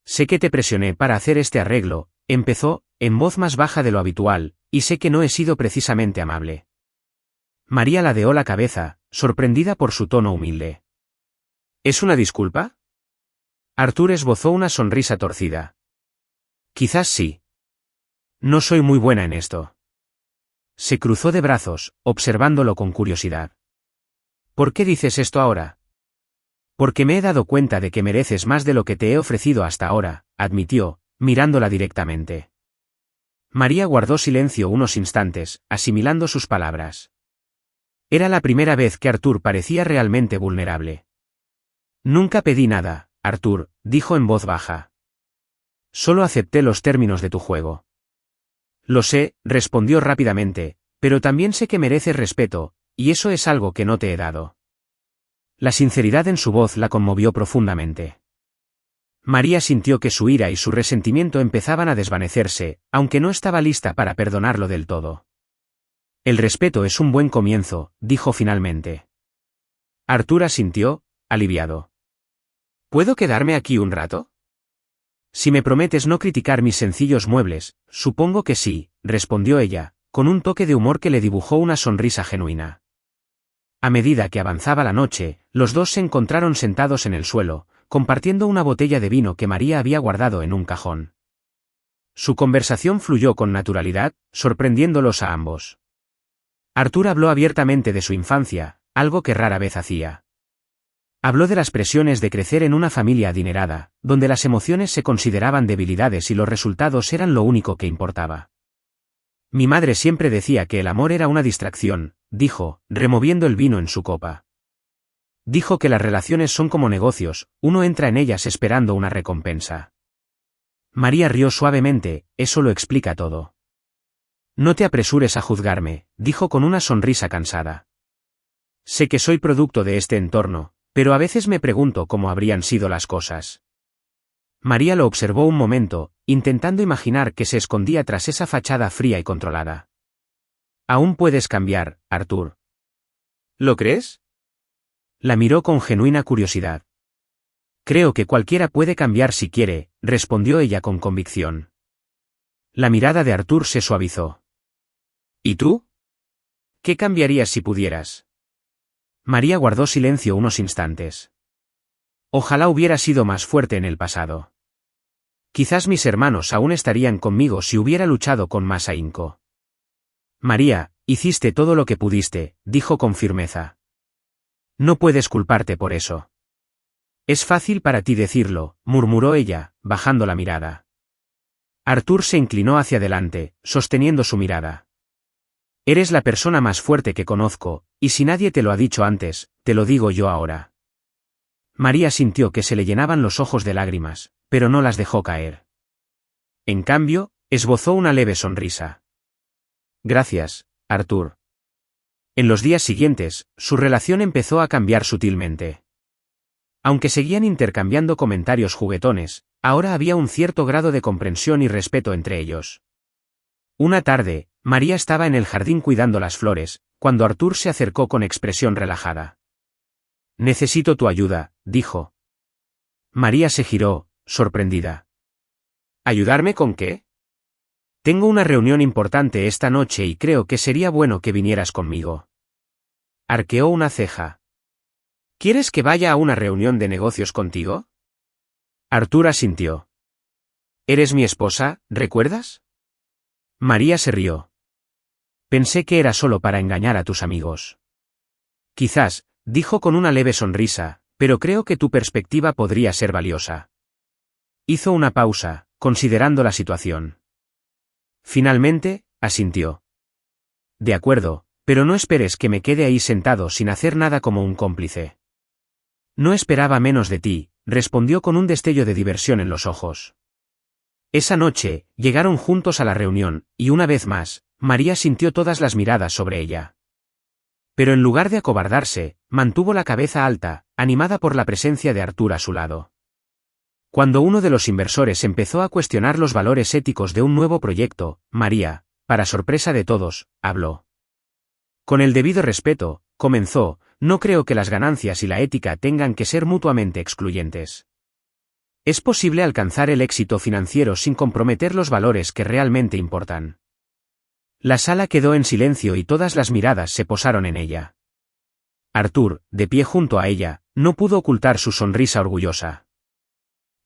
Speaker 1: «Sé que te presioné para hacer este arreglo», empezó, en voz más baja de lo habitual, «y sé que no he sido precisamente amable». María ladeó la cabeza, sorprendida por su tono humilde. «¿Es una disculpa?» Arthur esbozó una sonrisa torcida. «Quizás sí. No soy muy buena en esto». Se cruzó de brazos, observándolo con curiosidad. «¿Por qué dices esto ahora?» «Porque me he dado cuenta de que mereces más de lo que te he ofrecido hasta ahora», admitió, mirándola directamente. María guardó silencio unos instantes, asimilando sus palabras. Era la primera vez que Arthur parecía realmente vulnerable. «Nunca pedí nada, Arthur», dijo en voz baja. «Solo acepté los términos de tu juego». «Lo sé», respondió rápidamente, «pero también sé que mereces respeto, y eso es algo que no te he dado». La sinceridad en su voz la conmovió profundamente. María sintió que su ira y su resentimiento empezaban a desvanecerse, aunque no estaba lista para perdonarlo del todo. «El respeto es un buen comienzo», dijo finalmente. Arthur asintió, aliviado. «¿Puedo quedarme aquí un rato?» «Si me prometes no criticar mis sencillos muebles, supongo que sí», respondió ella, con un toque de humor que le dibujó una sonrisa genuina. A medida que avanzaba la noche, los dos se encontraron sentados en el suelo, compartiendo una botella de vino que María había guardado en un cajón. Su conversación fluyó con naturalidad, sorprendiéndolos a ambos. Arthur habló abiertamente de su infancia, algo que rara vez hacía. Habló de las presiones de crecer en una familia adinerada, donde las emociones se consideraban debilidades y los resultados eran lo único que importaba. «Mi madre siempre decía que el amor era una distracción», dijo, removiendo el vino en su copa. «Dijo que las relaciones son como negocios, uno entra en ellas esperando una recompensa». María rió suavemente, «Eso lo explica todo». «No te apresures a juzgarme», dijo con una sonrisa cansada. «Sé que soy producto de este entorno, pero a veces me pregunto cómo habrían sido las cosas». María lo observó un momento, intentando imaginar que se escondía tras esa fachada fría y controlada. «Aún puedes cambiar, Arthur». «¿Lo crees?» La miró con genuina curiosidad. «Creo que cualquiera puede cambiar si quiere», respondió ella con convicción. La mirada de Arthur se suavizó. «¿Y tú? ¿Qué cambiarías si pudieras?» María guardó silencio unos instantes. «Ojalá hubiera sido más fuerte en el pasado. Quizás mis hermanos aún estarían conmigo si hubiera luchado con más ahínco». «María, hiciste todo lo que pudiste», dijo con firmeza. «No puedes culparte por eso». «Es fácil para ti decirlo», murmuró ella, bajando la mirada. Arthur se inclinó hacia adelante, sosteniendo su mirada. «Eres la persona más fuerte que conozco, y si nadie te lo ha dicho antes, te lo digo yo ahora». María sintió que se le llenaban los ojos de lágrimas, pero no las dejó caer. En cambio, esbozó una leve sonrisa. «Gracias, Arthur». En los días siguientes, su relación empezó a cambiar sutilmente. Aunque seguían intercambiando comentarios juguetones, ahora había un cierto grado de comprensión y respeto entre ellos. Una tarde, María estaba en el jardín cuidando las flores, cuando Arthur se acercó con expresión relajada. «Necesito tu ayuda», dijo. María se giró, sorprendida. «¿Ayudarme con qué?» Tengo una reunión importante esta noche y creo que sería bueno que vinieras conmigo. Arqueó una ceja. ¿Quieres que vaya a una reunión de negocios contigo? Arthur asintió. ¿Eres mi esposa, recuerdas? María se rió. Pensé que era solo para engañar a tus amigos. Quizás, dijo con una leve sonrisa, pero creo que tu perspectiva podría ser valiosa. Hizo una pausa, considerando la situación. Finalmente, asintió. De acuerdo, pero no esperes que me quede ahí sentado sin hacer nada como un cómplice. No esperaba menos de ti, respondió con un destello de diversión en los ojos. Esa noche, llegaron juntos a la reunión, y una vez más, María sintió todas las miradas sobre ella. Pero en lugar de acobardarse, mantuvo la cabeza alta, animada por la presencia de Arthur a su lado. Cuando uno de los inversores empezó a cuestionar los valores éticos de un nuevo proyecto, María, para sorpresa de todos, habló. Con el debido respeto, comenzó, no creo que las ganancias y la ética tengan que ser mutuamente excluyentes. Es posible alcanzar el éxito financiero sin comprometer los valores que realmente importan. La sala quedó en silencio y todas las miradas se posaron en ella. Arthur, de pie junto a ella, no pudo ocultar su sonrisa orgullosa.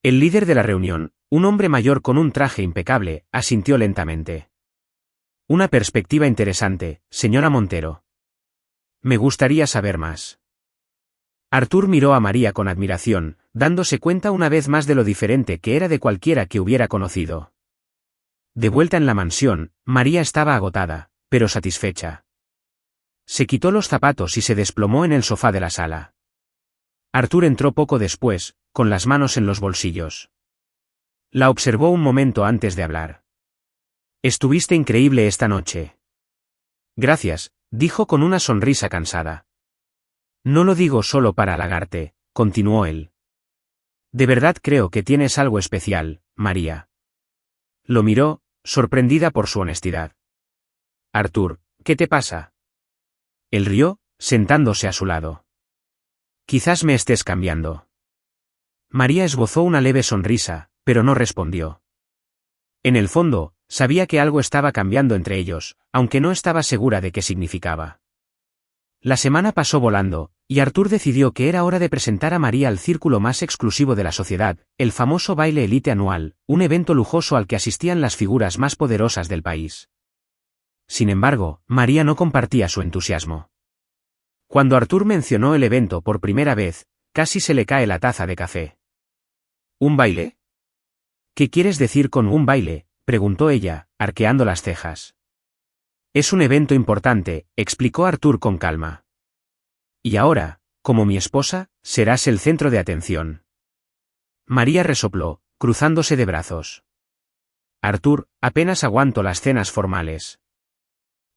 Speaker 1: El líder de la reunión, un hombre mayor con un traje impecable, asintió lentamente. Una perspectiva interesante, señora Montero. Me gustaría saber más. Arthur miró a María con admiración, dándose cuenta una vez más de lo diferente que era de cualquiera que hubiera conocido. De vuelta en la mansión, María estaba agotada, pero satisfecha. Se quitó los zapatos y se desplomó en el sofá de la sala. Arthur entró poco después, con las manos en los bolsillos. La observó un momento antes de hablar. Estuviste increíble esta noche. Gracias, dijo con una sonrisa cansada. No lo digo solo para halagarte, continuó él. De verdad creo que tienes algo especial, María. Lo miró, sorprendida por su honestidad. Arthur, ¿qué te pasa? Él rió, sentándose a su lado. Quizás me estés cambiando. María esbozó una leve sonrisa, pero no respondió. En el fondo, sabía que algo estaba cambiando entre ellos, aunque no estaba segura de qué significaba. La semana pasó volando, y Arthur decidió que era hora de presentar a María al círculo más exclusivo de la sociedad, el famoso baile elite anual, un evento lujoso al que asistían las figuras más poderosas del país. Sin embargo, María no compartía su entusiasmo. Cuando Arthur mencionó el evento por primera vez, casi se le cae la taza de café. ¿Un baile? ¿Qué quieres decir con un baile?, preguntó ella, arqueando las cejas. Es un evento importante, explicó Arthur con calma. Y ahora, como mi esposa, serás el centro de atención. María resopló, cruzándose de brazos. Arthur, apenas aguanto las cenas formales.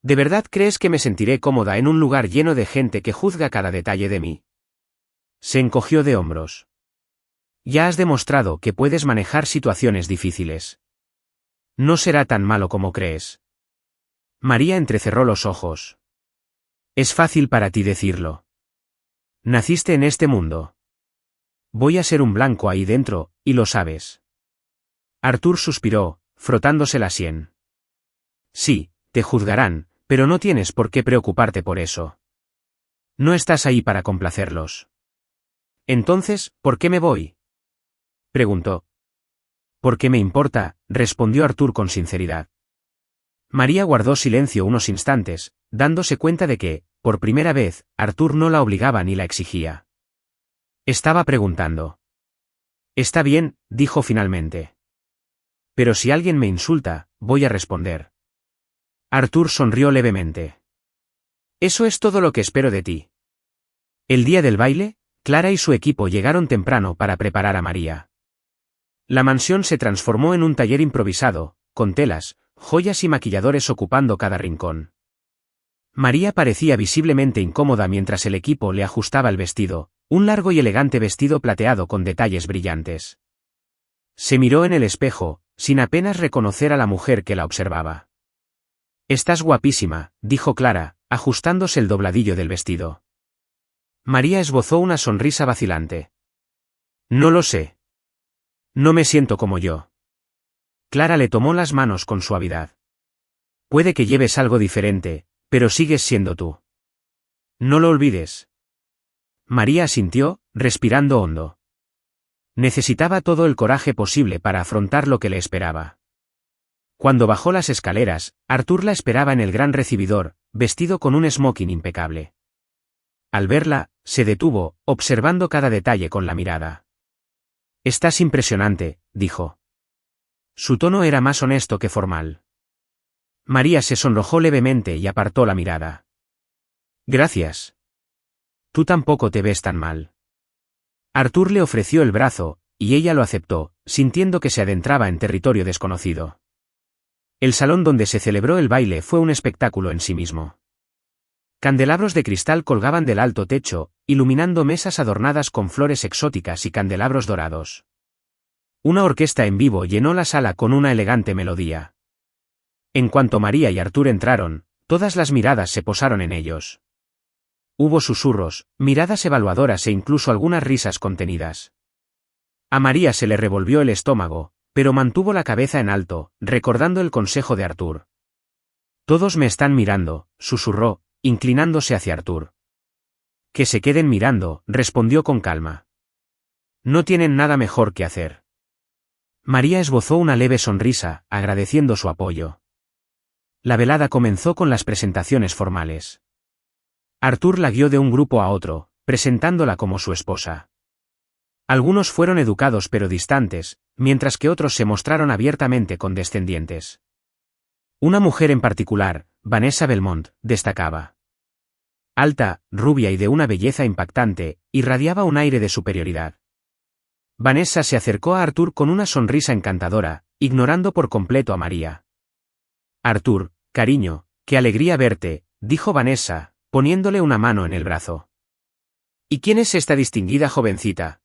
Speaker 1: ¿De verdad crees que me sentiré cómoda en un lugar lleno de gente que juzga cada detalle de mí? Se encogió de hombros. Ya has demostrado que puedes manejar situaciones difíciles. No será tan malo como crees. María entrecerró los ojos. Es fácil para ti decirlo. Naciste en este mundo. Voy a ser un blanco ahí dentro, y lo sabes. Arthur suspiró, frotándose la sien. Sí, te juzgarán, pero no tienes por qué preocuparte por eso. No estás ahí para complacerlos. Entonces, ¿por qué me voy?, preguntó. Porque me importa, respondió Arthur con sinceridad. María guardó silencio unos instantes, dándose cuenta de que, por primera vez, Arthur no la obligaba ni la exigía. Estaba preguntando. Está bien, dijo finalmente. Pero si alguien me insulta, voy a responder. Arthur sonrió levemente. Eso es todo lo que espero de ti. El día del baile, Clara y su equipo llegaron temprano para preparar a María. La mansión se transformó en un taller improvisado, con telas, joyas y maquilladores ocupando cada rincón. María parecía visiblemente incómoda mientras el equipo le ajustaba el vestido, un largo y elegante vestido plateado con detalles brillantes. Se miró en el espejo, sin apenas reconocer a la mujer que la observaba. Estás guapísima, dijo Clara, ajustándose el dobladillo del vestido. María esbozó una sonrisa vacilante. No lo sé. No me siento como yo. Clara le tomó las manos con suavidad. Puede que lleves algo diferente, pero sigues siendo tú. No lo olvides. María asintió, respirando hondo. Necesitaba todo el coraje posible para afrontar lo que le esperaba. Cuando bajó las escaleras, Arthur la esperaba en el gran recibidor, vestido con un smoking impecable. Al verla, se detuvo, observando cada detalle con la mirada. «Estás impresionante», dijo. Su tono era más honesto que formal. María se sonrojó levemente y apartó la mirada. «Gracias. Tú tampoco te ves tan mal». Arthur le ofreció el brazo, y ella lo aceptó, sintiendo que se adentraba en territorio desconocido. El salón donde se celebró el baile fue un espectáculo en sí mismo. Candelabros de cristal colgaban del alto techo, iluminando mesas adornadas con flores exóticas y candelabros dorados. Una orquesta en vivo llenó la sala con una elegante melodía. En cuanto María y Arthur entraron, todas las miradas se posaron en ellos. Hubo susurros, miradas evaluadoras e incluso algunas risas contenidas. A María se le revolvió el estómago, pero mantuvo la cabeza en alto, recordando el consejo de Arthur. «Todos me están mirando», susurró, inclinándose hacia Arthur. «Que se queden mirando», respondió con calma. «No tienen nada mejor que hacer». María esbozó una leve sonrisa, agradeciendo su apoyo. La velada comenzó con las presentaciones formales. Arthur la guió de un grupo a otro, presentándola como su esposa. Algunos fueron educados pero distantes, mientras que otros se mostraron abiertamente condescendientes. Una mujer en particular, Vanessa Belmont, destacaba. Alta, rubia y de una belleza impactante, irradiaba un aire de superioridad. Vanessa se acercó a Arthur con una sonrisa encantadora, ignorando por completo a María. «Arthur, cariño, qué alegría verte», dijo Vanessa, poniéndole una mano en el brazo. «¿Y quién es esta distinguida jovencita?».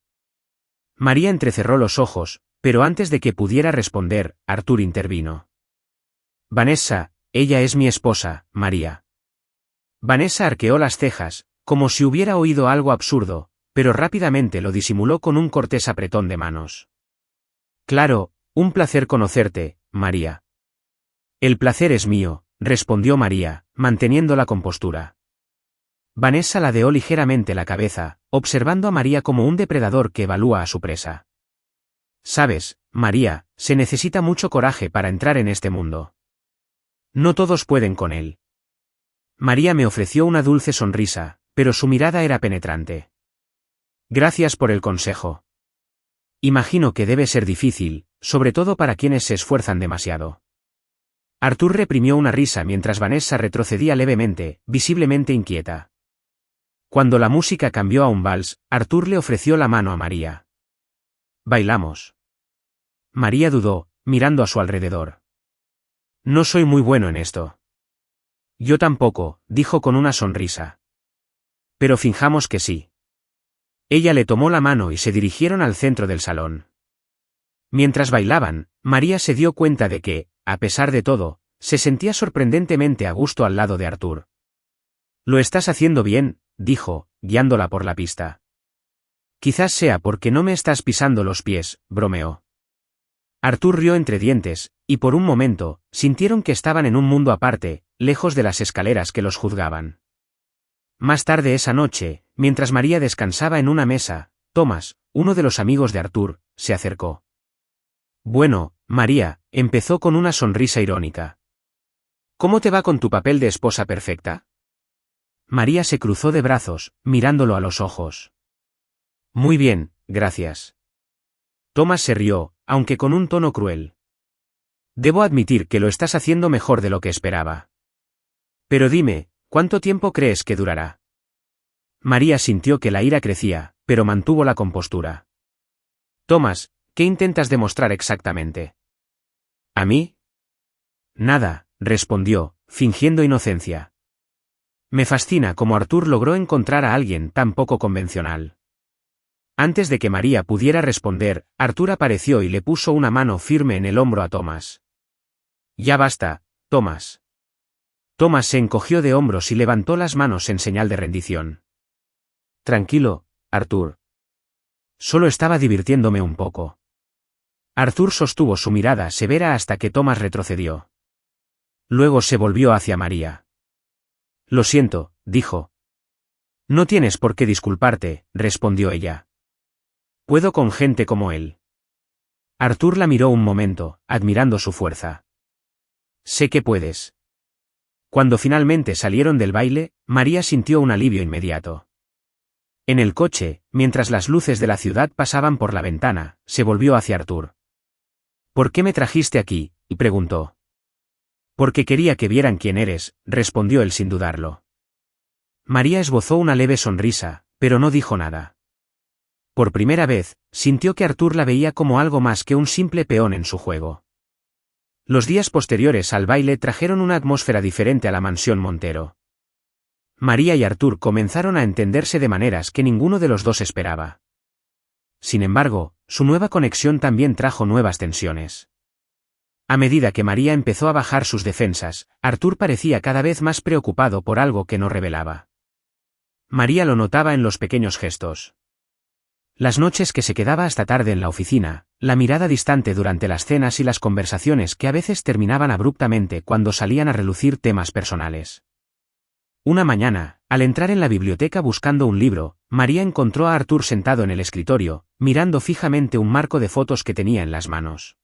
Speaker 1: María entrecerró los ojos, pero antes de que pudiera responder, Arthur intervino. «Vanessa, ella es mi esposa, María». Vanessa arqueó las cejas, como si hubiera oído algo absurdo, pero rápidamente lo disimuló con un cortés apretón de manos. «Claro, un placer conocerte, María». «El placer es mío», respondió María, manteniendo la compostura. Vanessa ladeó ligeramente la cabeza, observando a María como un depredador que evalúa a su presa. «Sabes, María, se necesita mucho coraje para entrar en este mundo. No todos pueden con él». María me ofreció una dulce sonrisa, pero su mirada era penetrante. «Gracias por el consejo. Imagino que debe ser difícil, sobre todo para quienes se esfuerzan demasiado». Arthur reprimió una risa mientras Vanessa retrocedía levemente, visiblemente inquieta. Cuando la música cambió a un vals, Arthur le ofreció la mano a María. «¿Bailamos?». María dudó, mirando a su alrededor. «No soy muy bueno en esto». «Yo tampoco», dijo con una sonrisa. «Pero finjamos que sí». Ella le tomó la mano y se dirigieron al centro del salón. Mientras bailaban, María se dio cuenta de que, a pesar de todo, se sentía sorprendentemente a gusto al lado de Arthur. «Lo estás haciendo bien», dijo, guiándola por la pista. «Quizás sea porque no me estás pisando los pies», bromeó. Arthur rió entre dientes, y por un momento, sintieron que estaban en un mundo aparte, lejos de las escaleras que los juzgaban. Más tarde esa noche, mientras María descansaba en una mesa, Thomas, uno de los amigos de Arthur, se acercó. «Bueno, María», empezó con una sonrisa irónica. «¿Cómo te va con tu papel de esposa perfecta?». María se cruzó de brazos, mirándolo a los ojos. «Muy bien, gracias». Thomas se rió, aunque con un tono cruel. «Debo admitir que lo estás haciendo mejor de lo que esperaba. Pero dime, ¿cuánto tiempo crees que durará?». María sintió que la ira crecía, pero mantuvo la compostura. «Thomas, ¿qué intentas demostrar exactamente?». «¿A mí?». «Nada», respondió, fingiendo inocencia. «Me fascina cómo Arthur logró encontrar a alguien tan poco convencional». Antes de que María pudiera responder, Arthur apareció y le puso una mano firme en el hombro a Thomas. «Ya basta, Thomas». Thomas se encogió de hombros y levantó las manos en señal de rendición. «Tranquilo, Arthur. Solo estaba divirtiéndome un poco». Arthur sostuvo su mirada severa hasta que Thomas retrocedió. Luego se volvió hacia María. Lo siento, dijo. No tienes por qué disculparte, respondió ella. Puedo con gente como él. Arthur la miró un momento, admirando su fuerza. Sé que puedes. Cuando finalmente salieron del baile, María sintió un alivio inmediato. En el coche, mientras las luces de la ciudad pasaban por la ventana, se volvió hacia Arthur. ¿Por qué me trajiste aquí?, preguntó. Porque quería que vieran quién eres, respondió él sin dudarlo. María esbozó una leve sonrisa, pero no dijo nada. Por primera vez, sintió que Arthur la veía como algo más que un simple peón en su juego. Los días posteriores al baile trajeron una atmósfera diferente a la mansión Montero. María y Arthur comenzaron a entenderse de maneras que ninguno de los dos esperaba. Sin embargo, su nueva conexión también trajo nuevas tensiones. A medida que María empezó a bajar sus defensas, Arthur parecía cada vez más preocupado por algo que no revelaba. María lo notaba en los pequeños gestos. Las noches que se quedaba hasta tarde en la oficina, la mirada distante durante las cenas y las conversaciones que a veces terminaban abruptamente cuando salían a relucir temas personales. Una mañana, al entrar en la biblioteca buscando un libro, María encontró a Arthur sentado en el escritorio, mirando fijamente un marco de fotos que tenía en las manos.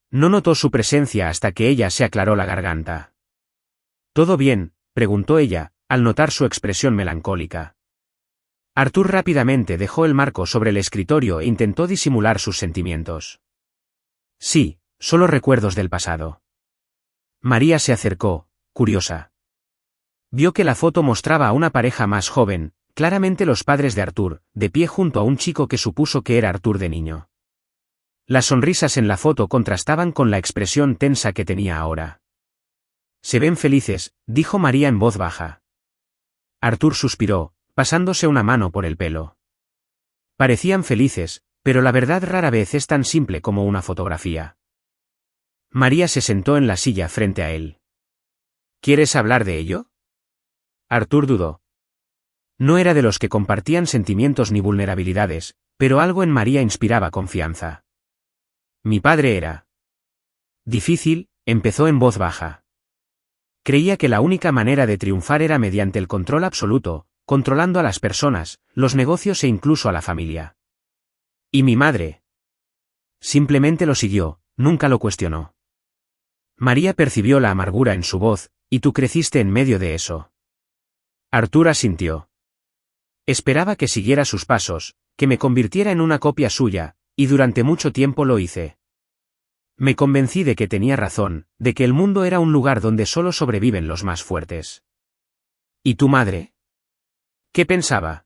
Speaker 1: No notó su presencia hasta que ella se aclaró la garganta. ¿Todo bien?, preguntó ella, al notar su expresión melancólica. Arthur rápidamente dejó el marco sobre el escritorio e intentó disimular sus sentimientos. Sí, solo recuerdos del pasado. María se acercó, curiosa. Vio que la foto mostraba a una pareja más joven, claramente los padres de Arthur, de pie junto a un chico que supuso que era Arthur de niño. Las sonrisas en la foto contrastaban con la expresión tensa que tenía ahora. Se ven felices, dijo María en voz baja. Arthur suspiró, pasándose una mano por el pelo. Parecían felices, pero la verdad rara vez es tan simple como una fotografía. María se sentó en la silla frente a él. ¿Quieres hablar de ello? Arthur dudó. No era de los que compartían sentimientos ni vulnerabilidades, pero algo en María inspiraba confianza. Mi padre era difícil, empezó en voz baja. Creía que la única manera de triunfar era mediante el control absoluto, controlando a las personas, los negocios e incluso a la familia. ¿Y mi madre? Simplemente lo siguió, nunca lo cuestionó. María percibió la amargura en su voz, y tú creciste en medio de eso. Arthur asintió. Esperaba que siguiera sus pasos, que me convirtiera en una copia suya, y durante mucho tiempo lo hice. Me convencí de que tenía razón, de que el mundo era un lugar donde solo sobreviven los más fuertes. ¿Y tu madre? ¿Qué pensaba?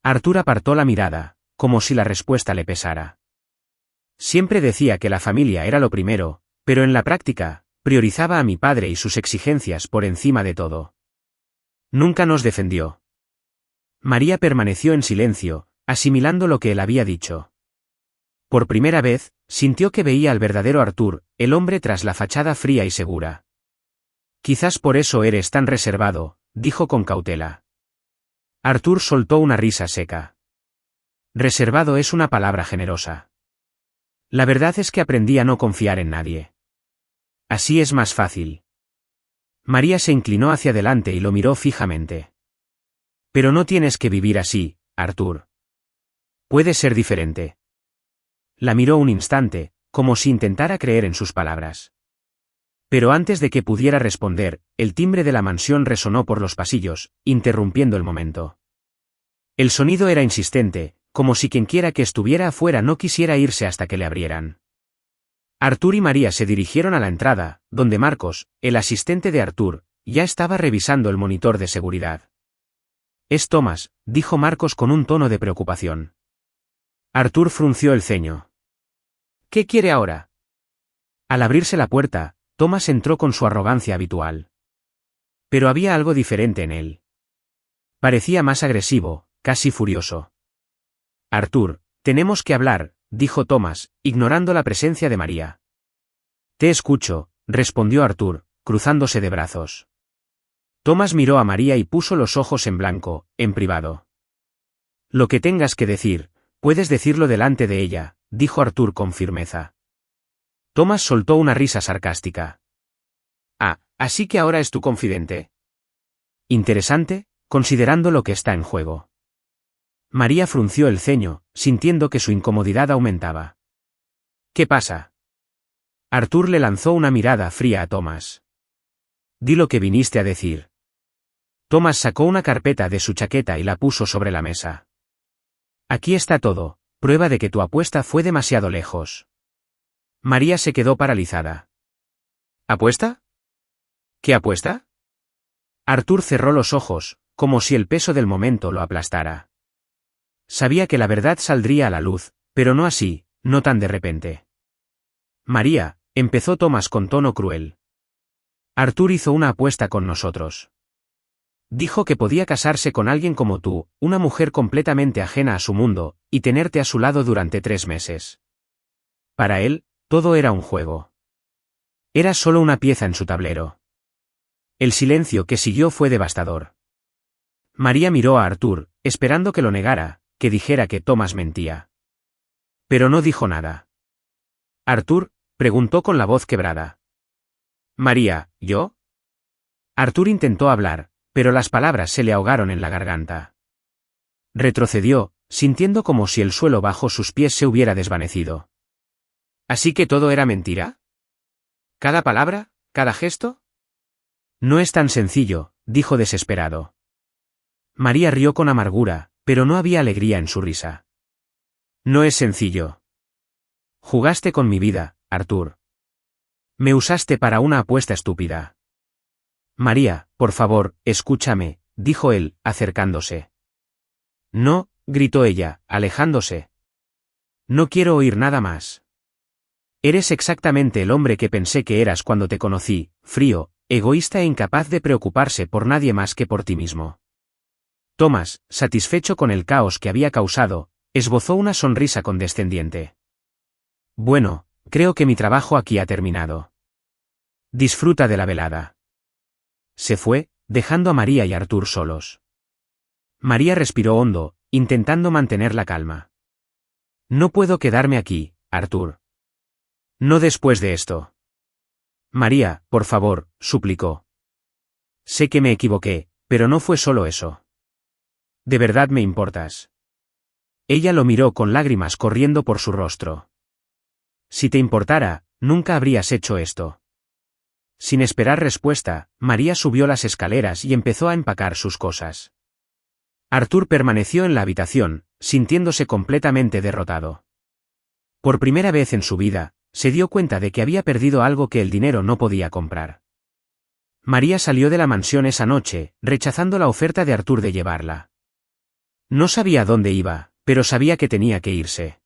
Speaker 1: Arthur apartó la mirada, como si la respuesta le pesara. Siempre decía que la familia era lo primero, pero en la práctica, priorizaba a mi padre y sus exigencias por encima de todo. Nunca nos defendió. María permaneció en silencio, asimilando lo que él había dicho. Por primera vez, sintió que veía al verdadero Arthur, el hombre tras la fachada fría y segura. Quizás por eso eres tan reservado, dijo con cautela. Arthur soltó una risa seca. Reservado es una palabra generosa. La verdad es que aprendí a no confiar en nadie. Así es más fácil. María se inclinó hacia adelante y lo miró fijamente. Pero no tienes que vivir así, Arthur. Puede ser diferente. La miró un instante, como si intentara creer en sus palabras. Pero antes de que pudiera responder, el timbre de la mansión resonó por los pasillos, interrumpiendo el momento. El sonido era insistente, como si quienquiera que estuviera afuera no quisiera irse hasta que le abrieran. Arthur y María se dirigieron a la entrada, donde Marcos, el asistente de Arthur, ya estaba revisando el monitor de seguridad. Es Thomas, dijo Marcos con un tono de preocupación. Arthur frunció el ceño. ¿Qué quiere ahora? Al abrirse la puerta, Thomas entró con su arrogancia habitual. Pero había algo diferente en él. Parecía más agresivo, casi furioso. Arthur, tenemos que hablar, dijo Thomas, ignorando la presencia de María. Te escucho, respondió Arthur, cruzándose de brazos. Thomas miró a María y puso los ojos en blanco, en privado. Lo que tengas que decir, puedes decirlo delante de ella, dijo Arthur con firmeza. Thomas soltó una risa sarcástica. Así que ahora es tu confidente. Interesante, considerando lo que está en juego. María frunció el ceño, sintiendo que su incomodidad aumentaba. ¿Qué pasa? Arthur le lanzó una mirada fría a Thomas. Di lo que viniste a decir. Thomas sacó una carpeta de su chaqueta y la puso sobre la mesa. Aquí está todo, prueba de que tu apuesta fue demasiado lejos. María se quedó paralizada. ¿Apuesta? ¿Qué apuesta? Arthur cerró los ojos, como si el peso del momento lo aplastara. Sabía que la verdad saldría a la luz, pero no así, no tan de repente. María, empezó Thomas con tono cruel. Arthur hizo una apuesta con nosotros. Dijo que podía casarse con alguien como tú, una mujer completamente ajena a su mundo, y tenerte a su lado durante 3 meses. Para él, todo era un juego. Era solo una pieza en su tablero. El silencio que siguió fue devastador. María miró a Arthur, esperando que lo negara, que dijera que Thomas mentía. Pero no dijo nada. Arthur, preguntó con la voz quebrada. María, ¿yo? Arthur intentó hablar, pero las palabras se le ahogaron en la garganta. Retrocedió, sintiendo como si el suelo bajo sus pies se hubiera desvanecido. ¿Así que todo era mentira? ¿Cada palabra? ¿Cada gesto? No es tan sencillo, dijo desesperado. María rió con amargura, pero no había alegría en su risa. No es sencillo. Jugaste con mi vida, Arthur. Me usaste para una apuesta estúpida. María, por favor, escúchame, dijo él, acercándose. No, gritó ella, alejándose. No quiero oír nada más. Eres exactamente el hombre que pensé que eras cuando te conocí, frío, egoísta e incapaz de preocuparse por nadie más que por ti mismo. Thomas, satisfecho con el caos que había causado, esbozó una sonrisa condescendiente. Bueno, creo que mi trabajo aquí ha terminado. Disfruta de la velada. Se fue, dejando a María y Arthur solos. María respiró hondo, intentando mantener la calma. No puedo quedarme aquí, Arthur. No después de esto. María, por favor, suplicó. Sé que me equivoqué, pero no fue solo eso. De verdad me importas. Ella lo miró con lágrimas corriendo por su rostro. Si te importara, nunca habrías hecho esto. Sin esperar respuesta, María subió las escaleras y empezó a empacar sus cosas. Arthur permaneció en la habitación, sintiéndose completamente derrotado. Por primera vez en su vida, se dio cuenta de que había perdido algo que el dinero no podía comprar. María salió de la mansión esa noche, rechazando la oferta de Arthur de llevarla. No sabía dónde iba, pero sabía que tenía que irse.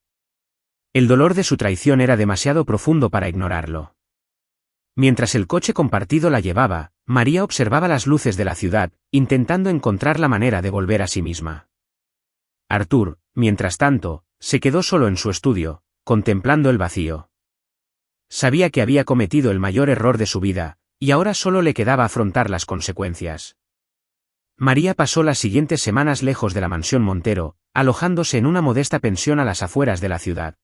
Speaker 1: El dolor de su traición era demasiado profundo para ignorarlo. Mientras el coche compartido la llevaba, María observaba las luces de la ciudad, intentando encontrar la manera de volver a sí misma. Arthur, mientras tanto, se quedó solo en su estudio, contemplando el vacío. Sabía que había cometido el mayor error de su vida, y ahora solo le quedaba afrontar las consecuencias. María pasó las siguientes semanas lejos de la mansión Montero, alojándose en una modesta pensión a las afueras de la ciudad.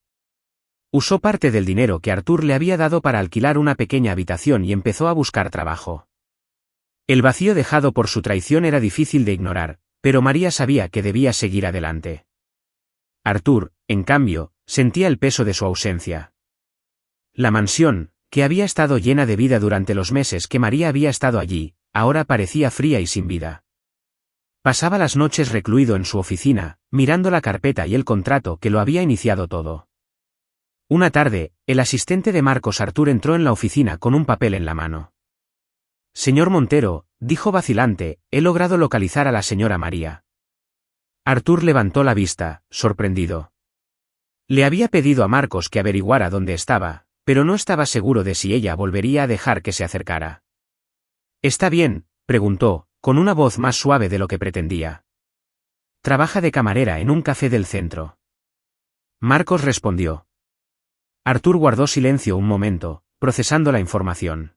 Speaker 1: Usó parte del dinero que Arthur le había dado para alquilar una pequeña habitación y empezó a buscar trabajo. El vacío dejado por su traición era difícil de ignorar, pero María sabía que debía seguir adelante. Arthur, en cambio, sentía el peso de su ausencia. La mansión, que había estado llena de vida durante los meses que María había estado allí, ahora parecía fría y sin vida. Pasaba las noches recluido en su oficina, mirando la carpeta y el contrato que lo había iniciado todo. Una tarde, el asistente de Marcos Arthur entró en la oficina con un papel en la mano. Señor Montero, dijo vacilante, he logrado localizar a la señora María. Arthur levantó la vista, sorprendido. Le había pedido a Marcos que averiguara dónde estaba, pero no estaba seguro de si ella volvería a dejar que se acercara. ¿Está bien?, preguntó, con una voz más suave de lo que pretendía. Trabaja de camarera en un café del centro. Marcos respondió. Arthur guardó silencio un momento, procesando la información.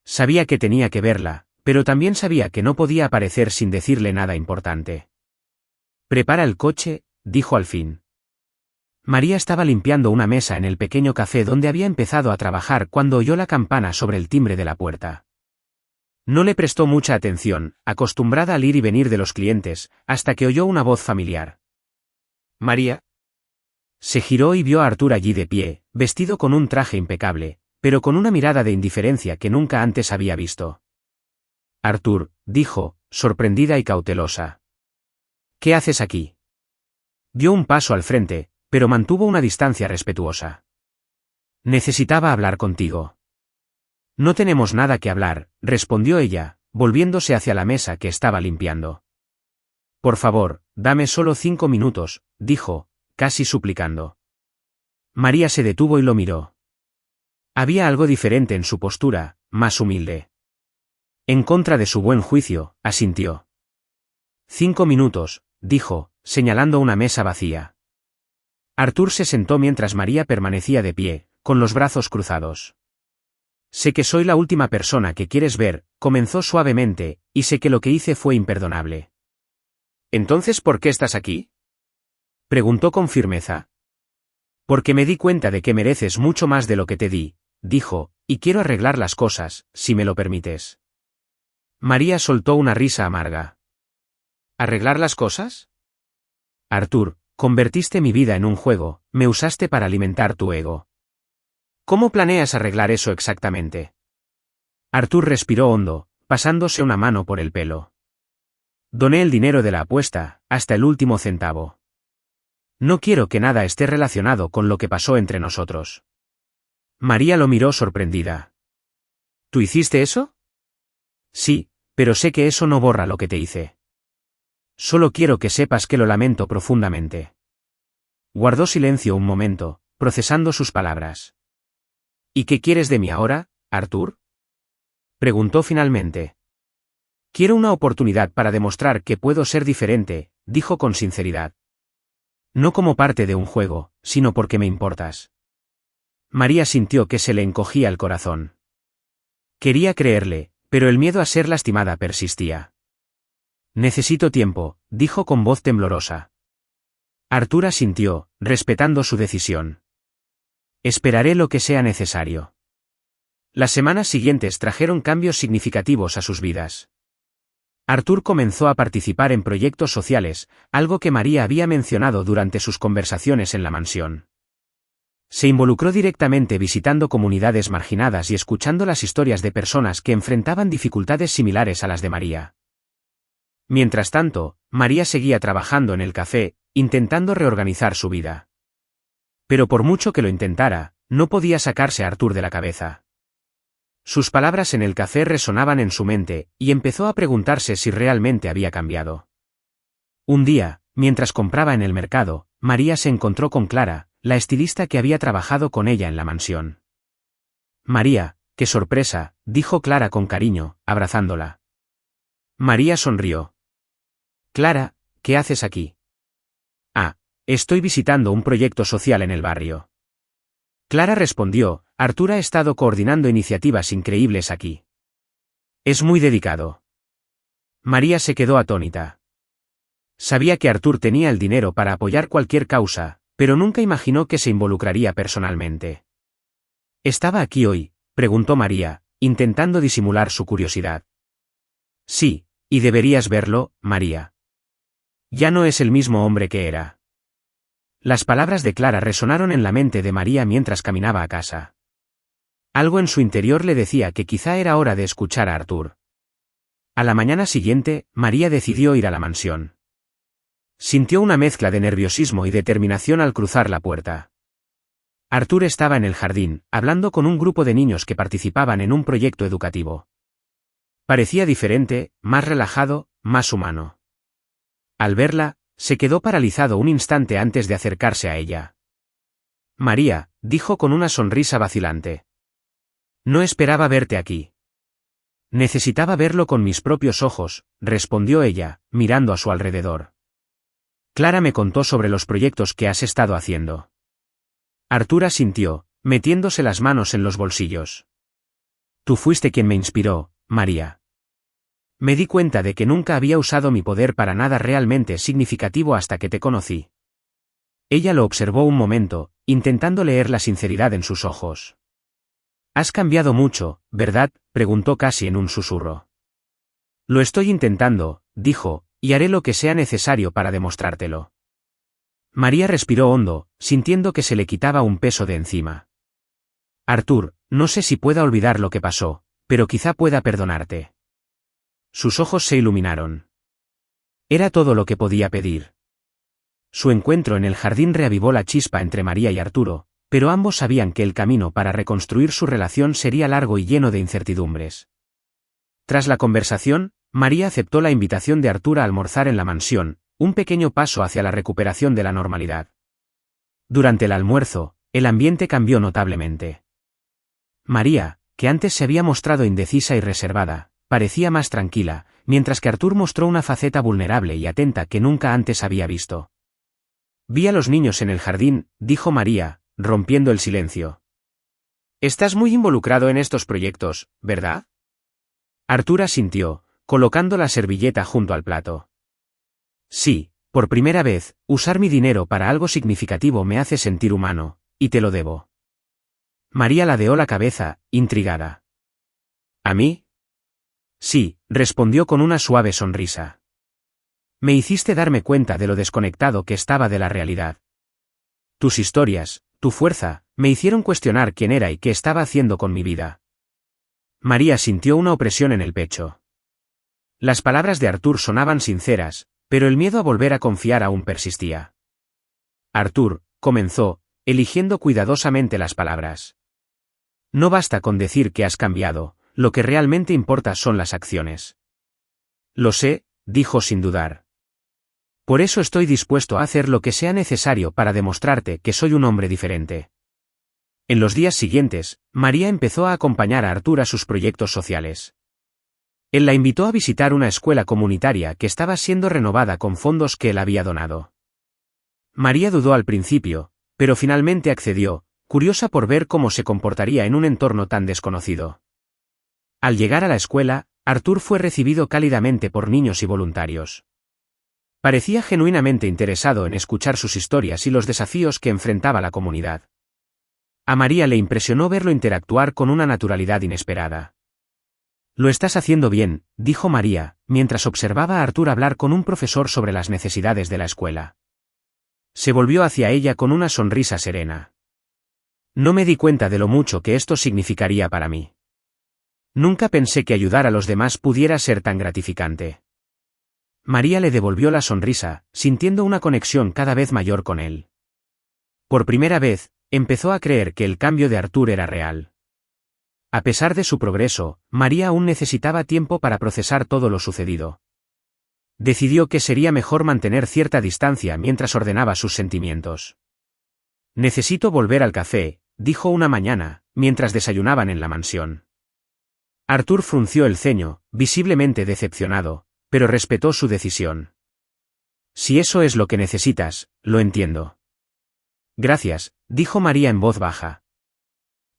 Speaker 1: Sabía que tenía que verla, pero también sabía que no podía aparecer sin decirle nada importante. Prepara el coche, dijo al fin. María estaba limpiando una mesa en el pequeño café donde había empezado a trabajar cuando oyó la campana sobre el timbre de la puerta. No le prestó mucha atención, acostumbrada al ir y venir de los clientes, hasta que oyó una voz familiar.
Speaker 2: María.
Speaker 1: Se giró y vio a Arthur allí de pie, vestido con un traje impecable, pero con una mirada de indiferencia que nunca antes había visto. Arthur, dijo, sorprendida y cautelosa. ¿Qué haces aquí? Dio un paso al frente, pero mantuvo una distancia respetuosa. Necesitaba hablar contigo. No tenemos nada que hablar, respondió ella, volviéndose hacia la mesa que estaba limpiando. Por favor, dame solo 5 minutos, dijo, casi suplicando. María se detuvo y lo miró. Había algo diferente en su postura, más humilde. En contra de su buen juicio, asintió. 5 minutos, dijo, señalando una mesa vacía. Arthur se sentó mientras María permanecía de pie, con los brazos cruzados. Sé que soy la última persona que quieres ver, comenzó suavemente, y sé que lo que hice fue imperdonable.
Speaker 2: ¿Entonces por qué estás aquí?
Speaker 1: Preguntó con firmeza. Porque me di cuenta de que mereces mucho más de lo que te di, dijo, y quiero arreglar las cosas, si me lo permites. María soltó una risa amarga.
Speaker 2: ¿Arreglar las cosas?
Speaker 1: Arthur, convertiste mi vida en un juego, me usaste para alimentar tu ego. ¿Cómo planeas arreglar eso exactamente? Arthur respiró hondo, pasándose una mano por el pelo. Doné el dinero de la apuesta, hasta el último centavo. No quiero que nada esté relacionado con lo que pasó entre nosotros. María lo miró sorprendida.
Speaker 2: ¿Tú hiciste eso?
Speaker 1: Sí, pero sé que eso no borra lo que te hice. Solo quiero que sepas que lo lamento profundamente. Guardó silencio un momento, procesando sus palabras. ¿Y qué quieres de mí ahora, Arthur? Preguntó finalmente. Quiero una oportunidad para demostrar que puedo ser diferente, dijo con sinceridad. No como parte de un juego, sino porque me importas. María sintió que se le encogía el corazón. Quería creerle, pero el miedo a ser lastimada persistía. Necesito tiempo, dijo con voz temblorosa. Arthur asintió, respetando su decisión. Esperaré lo que sea necesario. Las semanas siguientes trajeron cambios significativos a sus vidas. Arthur comenzó a participar en proyectos sociales, algo que María había mencionado durante sus conversaciones en la mansión. Se involucró directamente visitando comunidades marginadas y escuchando las historias de personas que enfrentaban dificultades similares a las de María. Mientras tanto, María seguía trabajando en el café, intentando reorganizar su vida. Pero por mucho que lo intentara, no podía sacarse a Arthur de la cabeza. Sus palabras en el café resonaban en su mente, y empezó a preguntarse si realmente había cambiado. Un día, mientras compraba en el mercado, María se encontró con Clara, la estilista que había trabajado con ella en la mansión. María, qué sorpresa, dijo Clara con cariño, abrazándola. María sonrió. Clara, ¿qué haces aquí? Ah, estoy visitando un proyecto social en el barrio. Clara respondió, Arthur ha estado coordinando iniciativas increíbles aquí. Es muy dedicado. María se quedó atónita. Sabía que Arthur tenía el dinero para apoyar cualquier causa, pero nunca imaginó que se involucraría personalmente. ¿Estaba aquí hoy?, preguntó María, intentando disimular su curiosidad. Sí, y deberías verlo, María. Ya no es el mismo hombre que era. Las palabras de Clara resonaron en la mente de María mientras caminaba a casa. Algo en su interior le decía que quizá era hora de escuchar a Arthur. A la mañana siguiente, María decidió ir a la mansión. Sintió una mezcla de nerviosismo y determinación al cruzar la puerta. Arthur estaba en el jardín, hablando con un grupo de niños que participaban en un proyecto educativo. Parecía diferente, más relajado, más humano. Al verla, se quedó paralizado un instante antes de acercarse a ella. María, dijo con una sonrisa vacilante. No esperaba verte aquí. Necesitaba verlo con mis propios ojos, respondió ella, mirando a su alrededor. Clara me contó sobre los proyectos que has estado haciendo. Arthur asintió, metiéndose las manos en los bolsillos. Tú fuiste quien me inspiró, María. Me di cuenta de que nunca había usado mi poder para nada realmente significativo hasta que te conocí. Ella lo observó un momento, intentando leer la sinceridad en sus ojos. Has cambiado mucho, ¿verdad?, preguntó casi en un susurro. Lo estoy intentando, dijo, y haré lo que sea necesario para demostrártelo. María respiró hondo, sintiendo que se le quitaba un peso de encima. Arthur, no sé si pueda olvidar lo que pasó, pero quizá pueda perdonarte. Sus ojos se iluminaron. Era todo lo que podía pedir. Su encuentro en el jardín reavivó la chispa entre María y Arturo, pero ambos sabían que el camino para reconstruir su relación sería largo y lleno de incertidumbres. Tras la conversación, María aceptó la invitación de Arturo a almorzar en la mansión, un pequeño paso hacia la recuperación de la normalidad. Durante el almuerzo, el ambiente cambió notablemente. María, que antes se había mostrado indecisa y reservada, parecía más tranquila, mientras que Arthur mostró una faceta vulnerable y atenta que nunca antes había visto. Vi a los niños en el jardín, dijo María, rompiendo el silencio. Estás muy involucrado en estos proyectos, ¿verdad? Arthur asintió, colocando la servilleta junto al plato. Sí, por primera vez, usar mi dinero para algo significativo me hace sentir humano, y te lo debo. María ladeó la cabeza, intrigada. ¿A mí? Sí, respondió con una suave sonrisa. Me hiciste darme cuenta de lo desconectado que estaba de la realidad. Tus historias, tu fuerza, me hicieron cuestionar quién era y qué estaba haciendo con mi vida. María sintió una opresión en el pecho. Las palabras de Arthur sonaban sinceras, pero el miedo a volver a confiar aún persistía. Arthur, comenzó, eligiendo cuidadosamente las palabras. No basta con decir que has cambiado, lo que realmente importa son las acciones. Lo sé, dijo sin dudar. Por eso estoy dispuesto a hacer lo que sea necesario para demostrarte que soy un hombre diferente. En los días siguientes, María empezó a acompañar a Arthur a sus proyectos sociales. Él la invitó a visitar una escuela comunitaria que estaba siendo renovada con fondos que él había donado. María dudó al principio, pero finalmente accedió, curiosa por ver cómo se comportaría en un entorno tan desconocido. Al llegar a la escuela, Arthur fue recibido cálidamente por niños y voluntarios. Parecía genuinamente interesado en escuchar sus historias y los desafíos que enfrentaba la comunidad. A María le impresionó verlo interactuar con una naturalidad inesperada. Lo estás haciendo bien, dijo María, mientras observaba a Arthur hablar con un profesor sobre las necesidades de la escuela. Se volvió hacia ella con una sonrisa serena. No me di cuenta de lo mucho que esto significaría para mí. Nunca pensé que ayudar a los demás pudiera ser tan gratificante. María le devolvió la sonrisa, sintiendo una conexión cada vez mayor con él. Por primera vez, empezó a creer que el cambio de Arthur era real. A pesar de su progreso, María aún necesitaba tiempo para procesar todo lo sucedido. Decidió que sería mejor mantener cierta distancia mientras ordenaba sus sentimientos. Necesito volver al café, dijo una mañana, mientras desayunaban en la mansión. Arthur frunció el ceño, visiblemente decepcionado, pero respetó su decisión. Si eso es lo que necesitas, lo entiendo. Gracias, dijo María en voz baja.